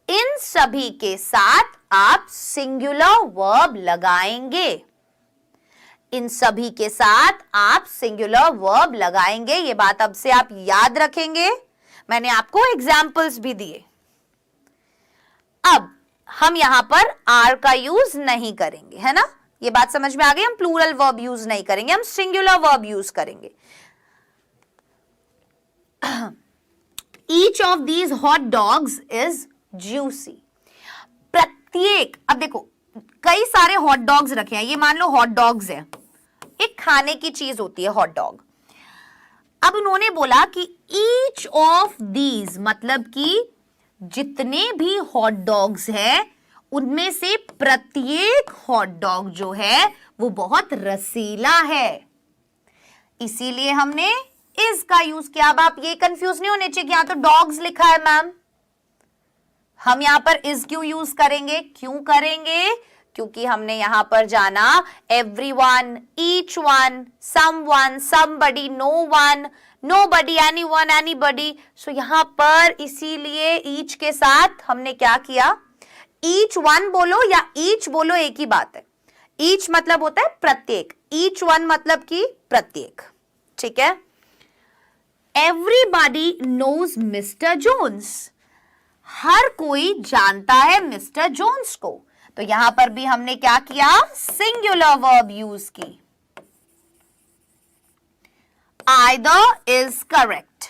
इन सभी के साथ आप सिंगुलर वर्ब लगाएंगे। इन सभी के साथ आप सिंगुलर वर्ब लगाएंगे। ये बात अब से आप याद रखेंगे, मैंने आपको एग्जाम्पल्स भी दिए। अब हम यहां पर आर का यूज नहीं करेंगे, है ना, ये बात समझ में आ गई। हम प्लूरल वर्ब यूज नहीं करेंगे, हम सिंगुलर वर्ब यूज करेंगे। Each of these hot dogs is juicy, प्रत्येक, अब देखो कई सारे हॉट डॉग्स रखे हैं, ये मान लो हॉट डॉग्स हैं, एक खाने की चीज होती है हॉट डॉग। अब उन्होंने बोला कि ईच ऑफ दीज, मतलब कि जितने भी हॉट डॉग्स हैं उनमें से प्रत्येक हॉट डॉग जो है वो बहुत रसीला है, इसीलिए हमने इज का यूज किया। अब आप ये कंफ्यूज नहीं होने चाहिए कि यहां तो डॉग्स लिखा है मैम, हम यहां पर इज क्यों यूज करेंगे, क्यों करेंगे, क्योंकि हमने यहां पर जाना everyone, each one, someone, somebody, no one, nobody, anyone, anybody. So यहां पर इसीलिए ईच के साथ हमने क्या किया, ईच वन बोलो या ईच बोलो एक ही बात है। ईच मतलब होता है प्रत्येक, ईच वन मतलब कि प्रत्येक। ठीक है, एवरीबॉडी नोज मिस्टर जोन्स, हर कोई जानता है मिस्टर जोन्स को। तो यहां पर भी हमने क्या किया, सिंगुलर वर्ब यूज की। Either is correct,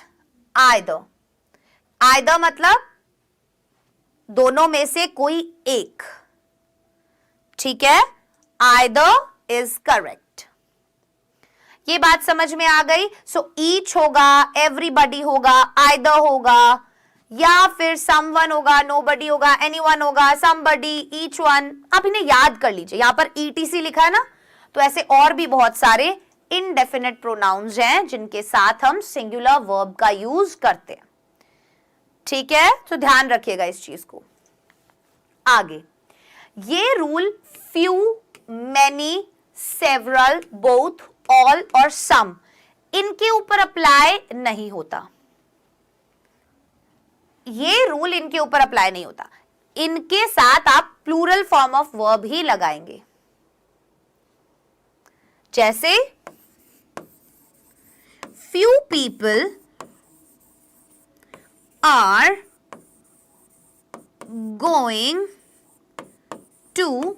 either, either मतलब दोनों में से कोई एक। ठीक है, आइदर इज करेक्ट, ये बात समझ में आ गई। सो ईच होगा, एवरीबॉडी होगा, आइदर होगा, या फिर समवन होगा, नोबडी होगा, एनीवन होगा, समबडी, ईच वन। आप इन्हें याद कर लीजिए, यहां पर ईटीसी लिखा है ना, तो ऐसे और भी बहुत सारे इनडेफिनेट प्रोनाउंस हैं जिनके साथ हम सिंगुलर वर्ब का यूज करते हैं। ठीक है, तो ध्यान रखिएगा इस चीज को। आगे ये rule few, many, several, both, all और सम, इनके ऊपर अप्लाई नहीं होता। ये रूल इनके ऊपर अप्लाई नहीं होता, इनके साथ आप प्लूरल फॉर्म ऑफ वर्ब ही लगाएंगे। जैसे few people are going to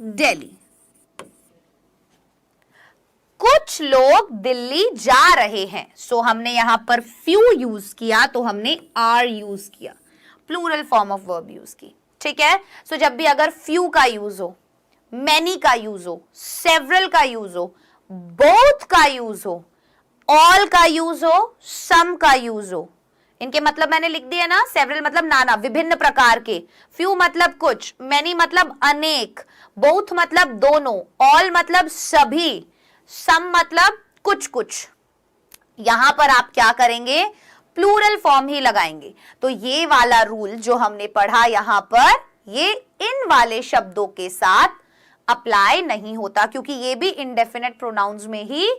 Delhi. कुछ लोग दिल्ली जा रहे हैं। सो हमने यहां पर फ्यू यूज किया तो हमने आर यूज किया, plural form of verb use की। ठीक है। सो जब भी अगर फ्यू का यूज हो, मैनी का यूज हो, सेवरल का यूज हो, बोथ का यूज हो, ऑल का यूज हो, सम का यूज हो, इनके मतलब मैंने लिख दिया ना। सेवरल मतलब नाना, विभिन्न प्रकार के, फ्यू मतलब कुछ, मैनी मतलब अनेक, बोथ मतलब दोनों, ऑल मतलब सभी, सम मतलब कुछ कुछ। यहां पर आप क्या करेंगे, प्लूरल फॉर्म ही लगाएंगे। तो ये वाला रूल जो हमने पढ़ा यहां पर, ये इन वाले शब्दों के साथ अप्लाई नहीं होता, क्योंकि ये भी इंडेफिनेट प्रोनाउंस में ही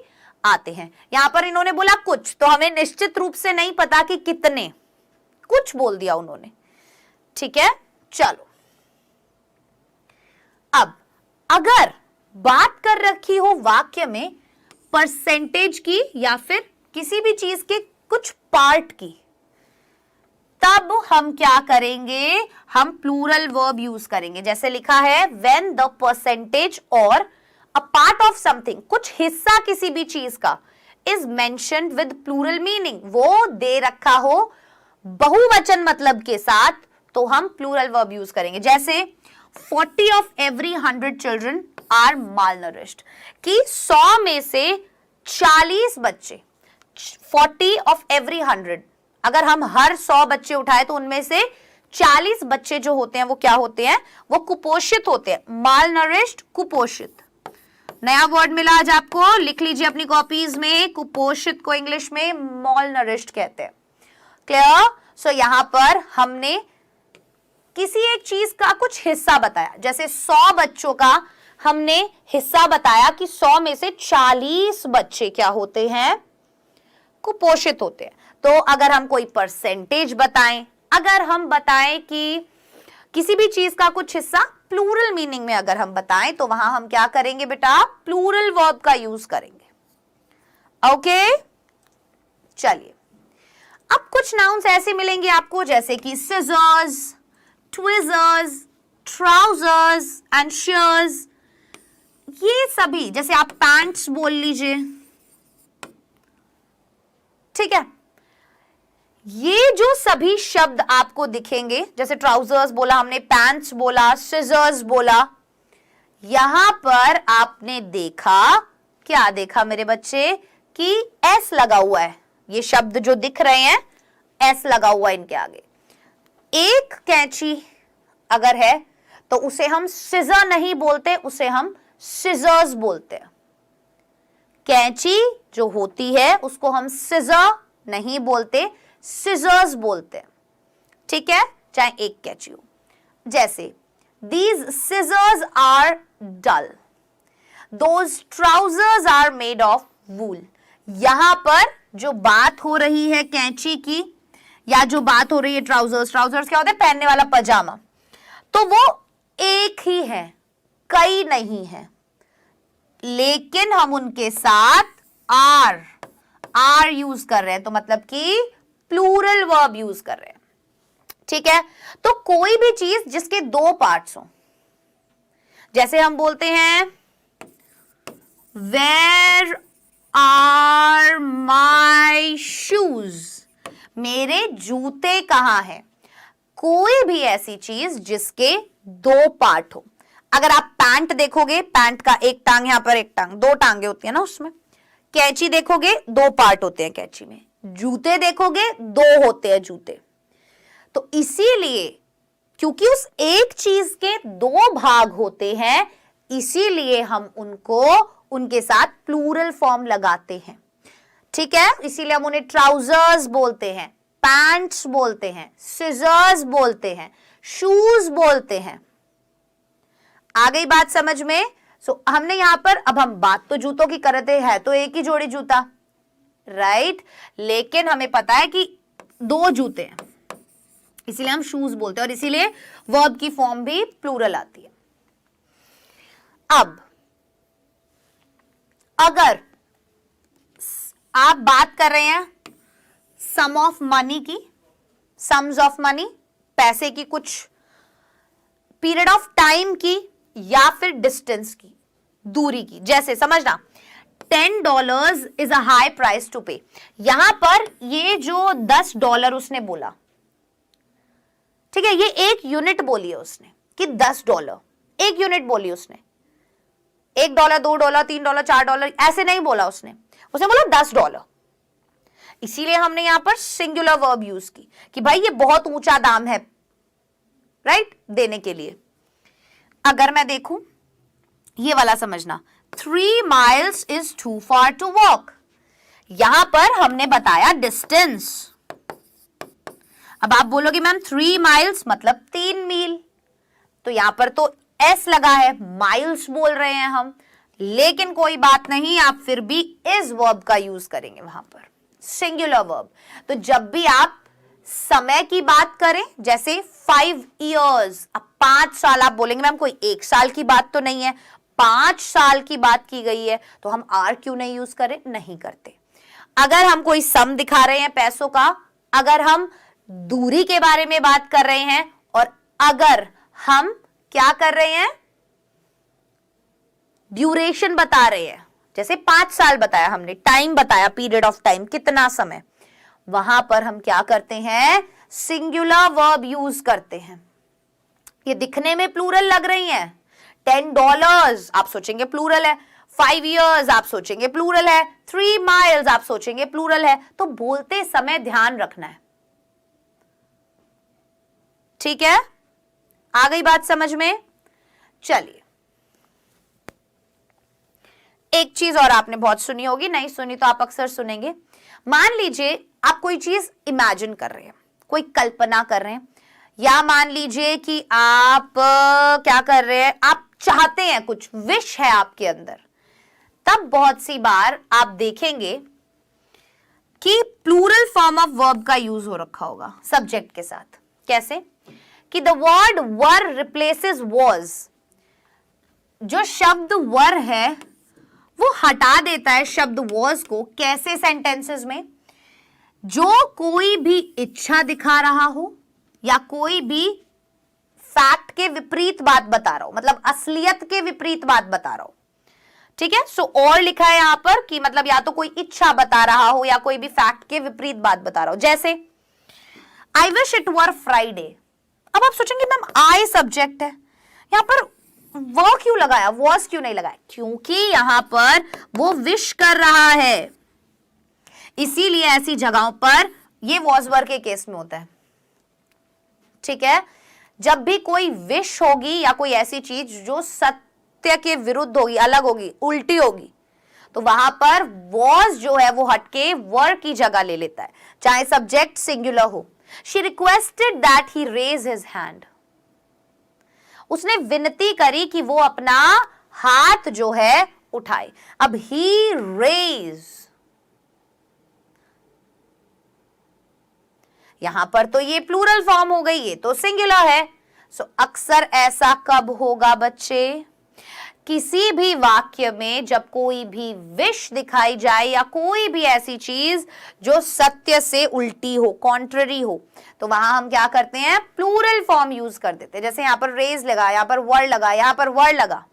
आते हैं। यहां पर इन्होंने बोला कुछ, तो हमें निश्चित रूप से नहीं पता कि कितने, कुछ बोल दिया उन्होंने। ठीक है, चलो अब अगर बात कर रखी हो वाक्य में परसेंटेज की या फिर किसी भी चीज के कुछ पार्ट की, तब हम क्या करेंगे, हम प्लूरल वर्ब यूज करेंगे। जैसे लिखा है व्हेन द परसेंटेज और अ पार्ट ऑफ समथिंग, कुछ हिस्सा किसी भी चीज का, is mentioned with plural meaning, वो दे रखा हो बहुवचन मतलब के साथ, तो हम प्लूरल वर्ब यूज करेंगे। जैसे 40 of every 100 children are malnourished, कि 100 में से 40 बच्चे, 40 of every 100, अगर हम हर 100 बच्चे उठाए तो उनमें से 40 बच्चे जो होते हैं वो क्या होते हैं, वो कुपोषित होते हैं। मालनरिश्ड, कुपोषित, नया वर्ड मिला आज आपको, लिख लीजिए अपनी कॉपीज में। कुपोषित को इंग्लिश में मालनरिश्ड कहते हैं। क्लियर? सो यहां पर हमने किसी एक चीज का कुछ हिस्सा बताया। जैसे 100 बच्चों का हमने हिस्सा बताया कि 100 में से 40 बच्चे क्या होते हैं, कुपोषित होते हैं। तो अगर हम कोई परसेंटेज बताएं, अगर हम बताएं कि किसी भी चीज का कुछ हिस्सा प्लूरल मीनिंग में अगर हम बताएं, तो वहां हम क्या करेंगे बेटा, प्लूरल वर्ब का यूज करेंगे। ओके, चलिए अब कुछ नाउन्स ऐसे मिलेंगे आपको, जैसे कि scissors, tweezers, trousers and shirts. ये सभी, जैसे आप पैंट्स बोल लीजिए, ठीक है। ये जो सभी शब्द आपको दिखेंगे, जैसे ट्राउजर्स बोला हमने, पैंट्स बोला, सिजर्स बोला, यहां पर आपने देखा, क्या देखा मेरे बच्चे, कि एस लगा हुआ है। ये शब्द जो दिख रहे हैं, एस लगा हुआ है इनके आगे। एक कैंची अगर है तो उसे हम सिजर नहीं बोलते, उसे हम सिजर्स बोलते हैं। कैंची जो होती है उसको हम सिजर नहीं बोलते, सिजर्स बोलते हैं। ठीक है, चाहे एक कैंची हो। जैसे these scissors are dull, those trousers are made of wool. यहां पर जो बात हो रही है कैंची की, या जो बात हो रही है ट्राउजर्स, ट्राउजर्स क्या होता है, पहनने वाला पजामा, तो वो एक ही है, कई नहीं है, लेकिन हम उनके साथ आर यूज कर रहे हैं, तो मतलब कि प्लूरल वर्ब यूज कर रहे हैं। ठीक है, तो कोई भी चीज जिसके दो पार्ट्स हो, जैसे हम बोलते हैं वेयर आर माई शूज, मेरे जूते कहां हैं। कोई भी ऐसी चीज जिसके दो पार्ट हो। अगर आप पैंट देखोगे, पैंट का एक टांग यहां पर, एक टांग, दो टांगे होती है ना उसमें। कैंची देखोगे, दो पार्ट होते हैं कैंची में। जूते देखोगे, दो होते हैं जूते। तो इसीलिए, क्योंकि उस एक चीज के दो भाग होते हैं, इसीलिए हम उनको उनके साथ प्लूरल फॉर्म लगाते हैं। ठीक है, इसीलिए हम उन्हें ट्राउजर्स बोलते हैं, पैंट्स बोलते हैं, सिजर्स बोलते हैं, शूज बोलते हैं। आ गई बात समझ में? हमने यहां पर, अब हम बात तो जूतों की करते हैं, तो एक ही जोड़ी जूता, राइट, लेकिन हमें पता है कि दो जूते हैं, इसीलिए हम शूज बोलते हैं, और इसीलिए वर्ब की फॉर्म भी प्लूरल आती है। अब अगर आप बात कर रहे हैं सम ऑफ मनी की, सम्स ऑफ मनी, पैसे की कुछ पीरियड ऑफ टाइम की या फिर डिस्टेंस की, दूरी की। जैसे समझना, $10 is a high price to pay. यहां पर ये जो $10 उसने बोला, ठीक है, ये एक यूनिट बोली है उसने कि $10, एक यूनिट बोली उसने। $1, $2, $3, $4 ऐसे नहीं बोला उसने बोला $10। इसीलिए हमने यहां पर सिंगुलर वर्ब यूज की कि भाई ये बहुत ऊंचा दाम है, राइट, देने के लिए। अगर मैं देखूं, ये वाला समझना, 3 miles is too far to walk। यहां पर हमने बताया डिस्टेंस। अब आप बोलोगे मैम 3 miles मतलब 3 मील, तो यहां पर तो एस लगा है, माइल्स बोल रहे हैं हम, लेकिन कोई बात नहीं, आप फिर भी इज वर्ब का यूज करेंगे वहां पर, सिंगुलर वर्ब। तो जब भी आप समय की बात करें, जैसे 5 years, अब 5 साल, आप बोलेंगे मैम कोई 1 साल की बात तो नहीं है, 5 साल की बात की गई है, तो हम आर क्यों नहीं यूज करें? नहीं करते। अगर हम कोई सम दिखा रहे हैं पैसों का, अगर हम दूरी के बारे में बात कर रहे हैं, और अगर हम क्या कर रहे हैं, ड्यूरेशन बता रहे हैं, जैसे 5 साल बताया हमने, टाइम बताया, पीरियड ऑफ टाइम, कितना समय, वहां पर हम क्या करते हैं, सिंगुलर वर्ब यूज करते हैं। ये दिखने में प्लूरल लग रही हैं, $10 आप सोचेंगे प्लूरल है, 5 years आप सोचेंगे प्लूरल है, 3 miles आप सोचेंगे प्लूरल है, तो बोलते समय ध्यान रखना है। ठीक है, आ गई बात समझ में? चलिए, एक चीज और आपने बहुत सुनी होगी, नहीं सुनी तो आप अक्सर सुनेंगे। मान लीजिए आप कोई चीज इमेजिन कर रहे हैं, कोई कल्पना कर रहे हैं, या मान लीजिए कि आप क्या कर रहे हैं, आप चाहते हैं, कुछ विश है आपके अंदर, तब बहुत सी बार आप देखेंगे कि प्लूरल फॉर्म ऑफ वर्ब का यूज हो रखा होगा सब्जेक्ट के साथ। कैसे कि the word were replaces was, जो शब्द वर है वो हटा देता है शब्द वॉज को। कैसे सेंटेंसेस में, जो कोई भी इच्छा दिखा रहा हो या कोई भी फैक्ट के विपरीत बात बता रहा हो, मतलब असलियत के विपरीत बात बता रहा हो। ठीक है, सो और लिखा है यहां पर कि मतलब या तो कोई इच्छा बता रहा हो या कोई भी फैक्ट के विपरीत बात बता रहा हो। जैसे I wish it were Friday. अब आप सोचेंगे मैम आई सब्जेक्ट है, यहां पर वो क्यों लगाया, वॉज क्यों नहीं लगाया? क्योंकि यहां पर वो विश कर रहा है, इसीलिए ऐसी जगहों पर ये वॉज वर के केस में होता है। ठीक है, जब भी कोई विश होगी या कोई ऐसी चीज जो सत्य के विरुद्ध होगी, अलग होगी, उल्टी होगी, तो वहां पर वॉज जो है वो हटके वर की जगह ले लेता है, चाहे सब्जेक्ट सिंगुलर हो। She requested that he raise his hand. उसने विनती करी कि वो अपना हाथ जो है उठाए। अब ही रेज, यहां पर तो ये प्लूरल फॉर्म हो गई, ये तो सिंगुलर है। सो अक्सर ऐसा कब होगा बच्चे, किसी भी वाक्य में जब कोई भी विश दिखाई जाए या कोई भी ऐसी चीज जो सत्य से उल्टी हो, कॉन्ट्ररी हो, तो वहां हम क्या करते हैं, प्लूरल फॉर्म यूज कर देते हैं। जैसे यहां पर रेज लगा, यहां पर वर्ड लगा, यहां पर वर्ड लगा।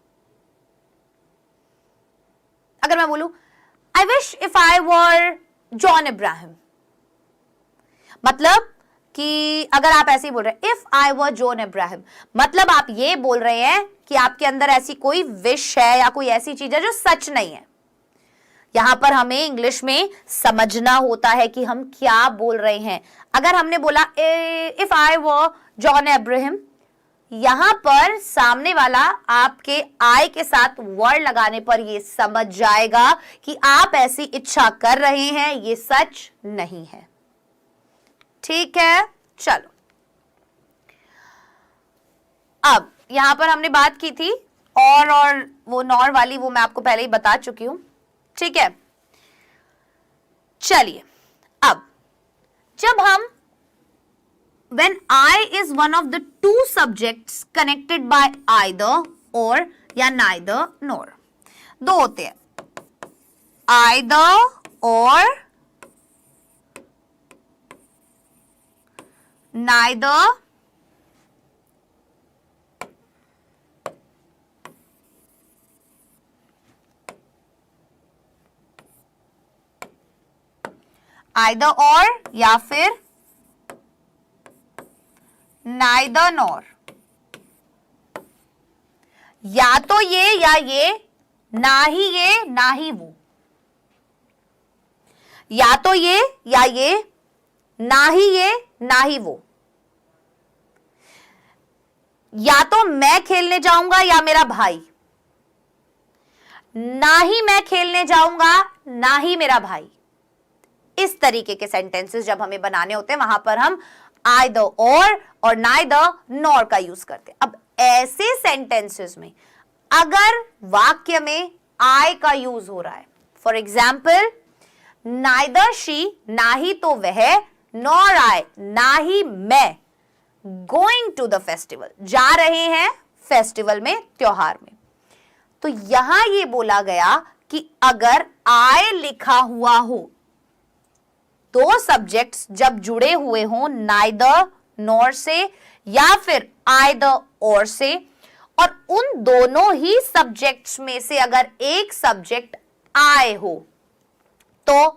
अगर मैं बोलूं I wish if I were John Ibrahim, मतलब कि अगर आप ऐसे ही बोल रहे हैं if I were John Ibrahim, मतलब आप ये बोल रहे हैं कि आपके अंदर ऐसी कोई विश है या कोई ऐसी चीज है जो सच नहीं है। यहां पर हमें इंग्लिश में समझना होता है कि हम क्या बोल रहे हैं। अगर हमने बोला if I were John Ibrahim, यहां पर सामने वाला आपके आई के साथ वर्ड लगाने पर यह समझ जाएगा कि आप ऐसी इच्छा कर रहे हैं, ये सच नहीं है। ठीक है, चलो अब यहां पर हमने बात की थी और वो नॉर वाली, वो मैं आपको पहले ही बता चुकी हूं। ठीक है, चलिए अब जब हम when I is one of the two subjects connected by either or या neither nor, दो होते हैं, either or, neither आइदर और या फिर नाइदर नॉर, या तो ये या ये, ना ही ये ना ही वो, या तो ये या ये, ना ही ये ना ही वो, या तो मैं खेलने जाऊंगा या मेरा भाई, ना ही मैं खेलने जाऊंगा ना ही मेरा भाई। इस तरीके के सेंटेंसेस जब हमें बनाने होते हैं वहां पर हम आइदर और नाइदर नॉर का यूज करते हैं। अब ऐसे सेंटेंसेस में अगर वाक्य में आई का यूज हो रहा है, फॉर एग्जाम्पल नाइदर शी ना ही तो वह, नॉर आई ना ही मैं, गोइंग टू द फेस्टिवल जा रहे हैं फेस्टिवल में, त्योहार में। तो यहां ये बोला गया कि अगर आई लिखा हुआ हो, दो सब्जेक्ट्स जब जुड़े हुए हों नाइदर नॉर से या फिर आइदर और से, और उन दोनों ही सब्जेक्ट्स में से अगर एक सब्जेक्ट आई हो तो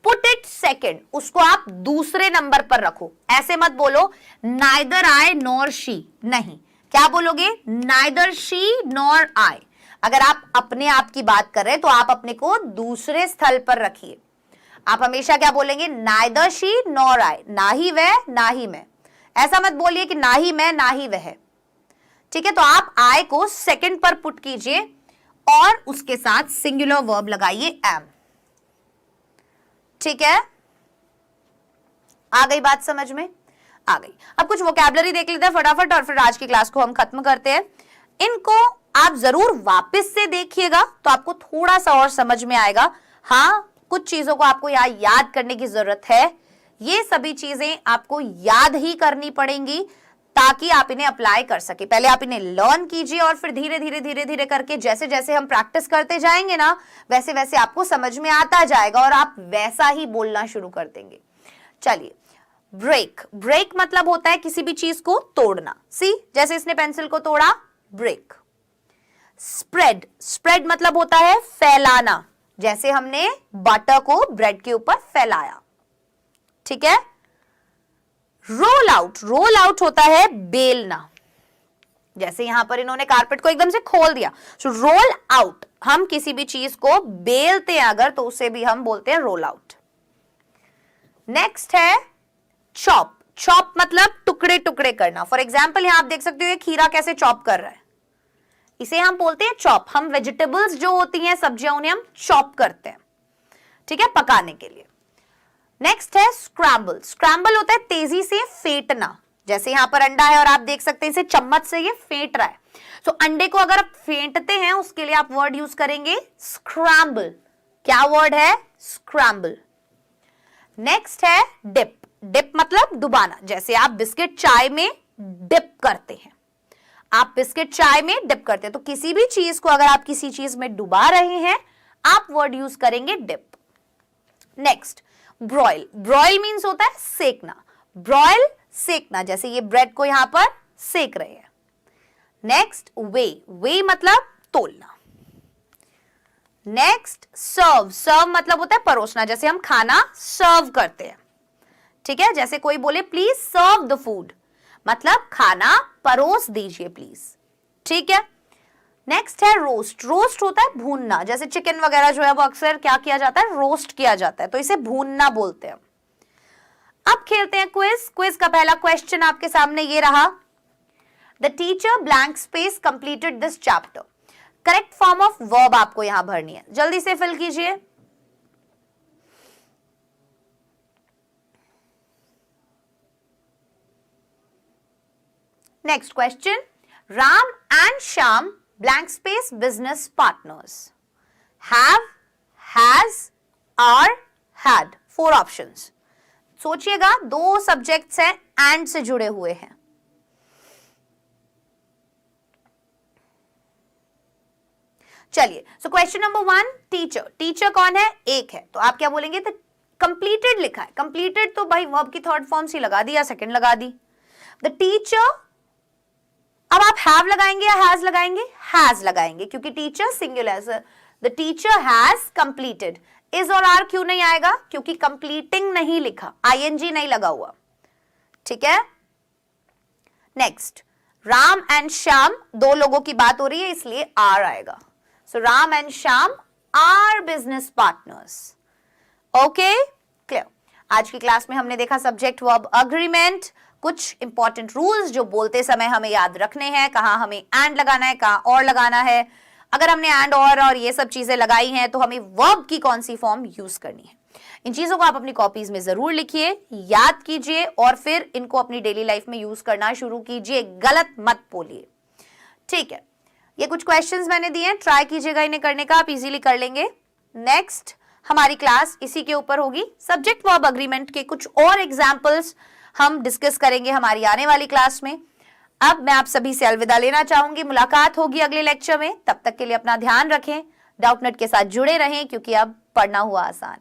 पुट इट सेकेंड, उसको आप दूसरे नंबर पर रखो। ऐसे मत बोलो नाइदर आई नॉर शी, नहीं, क्या बोलोगे? Neither she nor I. अगर आप अपने आप की बात कर रहे हैं तो आप अपने को दूसरे स्थल पर रखिए। आप हमेशा क्या बोलेंगे? नाइदर शी नॉर आई, ना ही वह ना ही मैं। ऐसा मत बोलिए कि ना ही मैं ना ही वह। ठीक है, तो आप आई को सेकंड पर पुट कीजिए और उसके साथ सिंगुलर वर्ब लगाइए एम। ठीक है, आ गई बात समझ में? आ गई। अब कुछ वोकैबुलरी देख लेते हैं फटाफट और फिर आज की क्लास को हम खत्म करते हैं। इनको आप जरूर वापस से देखिएगा तो आपको थोड़ा सा और समझ में आएगा। हाँ, कुछ चीजों को आपको यहाँ याद करने की जरूरत है। ये सभी चीजें आपको याद ही करनी पड़ेंगी ताकि आप इन्हें अप्लाई कर सके। पहले आप इन्हें लर्न कीजिए और फिर धीरे धीरे धीरे धीरे करके जैसे जैसे हम प्रैक्टिस करते जाएंगे ना, वैसे वैसे आपको समझ में आता जाएगा और आप वैसा ही बोलना शुरू कर देंगे। चलिए, ब्रेक। ब्रेक मतलब होता है किसी भी चीज को तोड़ना। सी, जैसे इसने पेंसिल को तोड़ा, ब्रेक। स्प्रेड। स्प्रेड मतलब होता है फैलाना, जैसे हमने बटर को ब्रेड के ऊपर फैलाया। ठीक है। Roll out. रोल आउट होता है बेलना, जैसे यहां पर इन्होंने कारपेट को एकदम से खोल दिया। सो रोल आउट, हम किसी भी चीज को बेलते हैं अगर, तो उसे भी हम बोलते हैं रोल आउट। नेक्स्ट है चॉप। चॉप मतलब टुकड़े टुकड़े करना। फॉर एग्जाम्पल यहां आप देख सकते हो ये खीरा कैसे चॉप कर रहा है, इसे हम बोलते हैं चॉप। हम वेजिटेबल्स जो होती हैं, सब्जियां, उन्हें हम चॉप करते हैं, ठीक है, पकाने के लिए। नेक्स्ट है स्क्रैम्बल। स्क्रैम्बल होता है तेजी से फेंटना, जैसे यहां पर अंडा है और आप देख सकते हैं इसे चम्मच से ये फेंट रहा है। तो अंडे को अगर आप फेंटते हैं उसके लिए आप वर्ड यूज करेंगे स्क्रैम्बल। क्या वर्ड है? स्क्रैम्बल। नेक्स्ट है डिप। डिप मतलब डुबाना, जैसे आप बिस्किट चाय में डिप करते हैं। आप बिस्किट चाय में डिप करते हैं, तो किसी भी चीज को अगर आप किसी चीज में डुबा रहे हैं आप वर्ड यूज करेंगे dip. Next broil. Broil means होता है सेकना। ब्रॉयल, सेकना, जैसे ये ब्रेड को यहां पर सेक रहे हैं। नेक्स्ट वे। वे मतलब तोलना। नेक्स्ट सर्व। सर्व मतलब होता है परोसना, जैसे हम खाना सर्व करते हैं। ठीक है, जैसे कोई बोले प्लीज सर्व द फूड, मतलब खाना परोस दीजिए प्लीज। ठीक है। नेक्स्ट है रोस्ट। रोस्ट होता है भूनना, जैसे चिकन वगैरह जो है वो अक्सर क्या किया जाता है? रोस्ट किया जाता है, तो इसे भूनना बोलते हैं। अब खेलते हैं क्विज। क्विज का पहला क्वेश्चन आपके सामने ये रहा, the teacher blank space completed this chapter. Correct form of verb आपको यहां भरनी है, जल्दी से फिल कीजिए। Next question, Ram and Shyam blank space business partners. Have, has, are, had. 4 options. सोचिएगा, 2 सब्जेक्ट्स हैं and से जुड़े हुए हैं। चलिए, so question number 1, teacher. Teacher कौन है? एक है, तो आप क्या बोलेंगे? तो कंप्लीटेड लिखा है। कंप्लीटेड तो भाई वर्ब की थर्ड फॉर्म से लगा दी या सेकंड लगा दी। द टीचर, अब आप हैव लगाएंगे या हैज लगाएंगे? हैज लगाएंगे, क्योंकि teacher singular. The teacher has completed. Is और आर क्यों नहीं आएगा? क्योंकि कंप्लीटिंग नहीं लिखा, आईएनजी नहीं लगा हुआ, ठीक है। नेक्स्ट, राम एंड श्याम, दो लोगों की बात हो रही है इसलिए आर आएगा। So Ram and Shyam are business partners. Okay, clear. आज की क्लास में हमने देखा सब्जेक्ट वर्ब अग्रीमेंट, कुछ इंपॉर्टेंट रूल्स जो बोलते समय हमें याद रखने हैं, कहां हमें एंड लगाना है, कहां और लगाना है। अगर हमने एंड और ये सब चीजें लगाई हैं तो हमें वर्ब की कौन सी फॉर्म यूज करनी है। इन चीजों को आप अपनी कॉपीज में जरूर लिखिए, याद कीजिए और फिर इनको अपनी डेली लाइफ में यूज करना शुरू कीजिए, गलत मत बोलिए, ठीक है। ये कुछ क्वेश्चंस मैंने दिए हैं, ट्राई कीजिएगा इन्हें करने का, आप इजीली कर लेंगे। नेक्स्ट हमारी क्लास इसी के ऊपर होगी, सब्जेक्ट वर्ब अग्रीमेंट के कुछ और एग्जाम्पल्स हम डिस्कस करेंगे हमारी आने वाली क्लास में। अब मैं आप सभी से अलविदा लेना चाहूंगी, मुलाकात होगी अगले लेक्चर में। तब तक के लिए अपना ध्यान रखें, डाउटनेट के साथ जुड़े रहें क्योंकि अब पढ़ना हुआ आसान।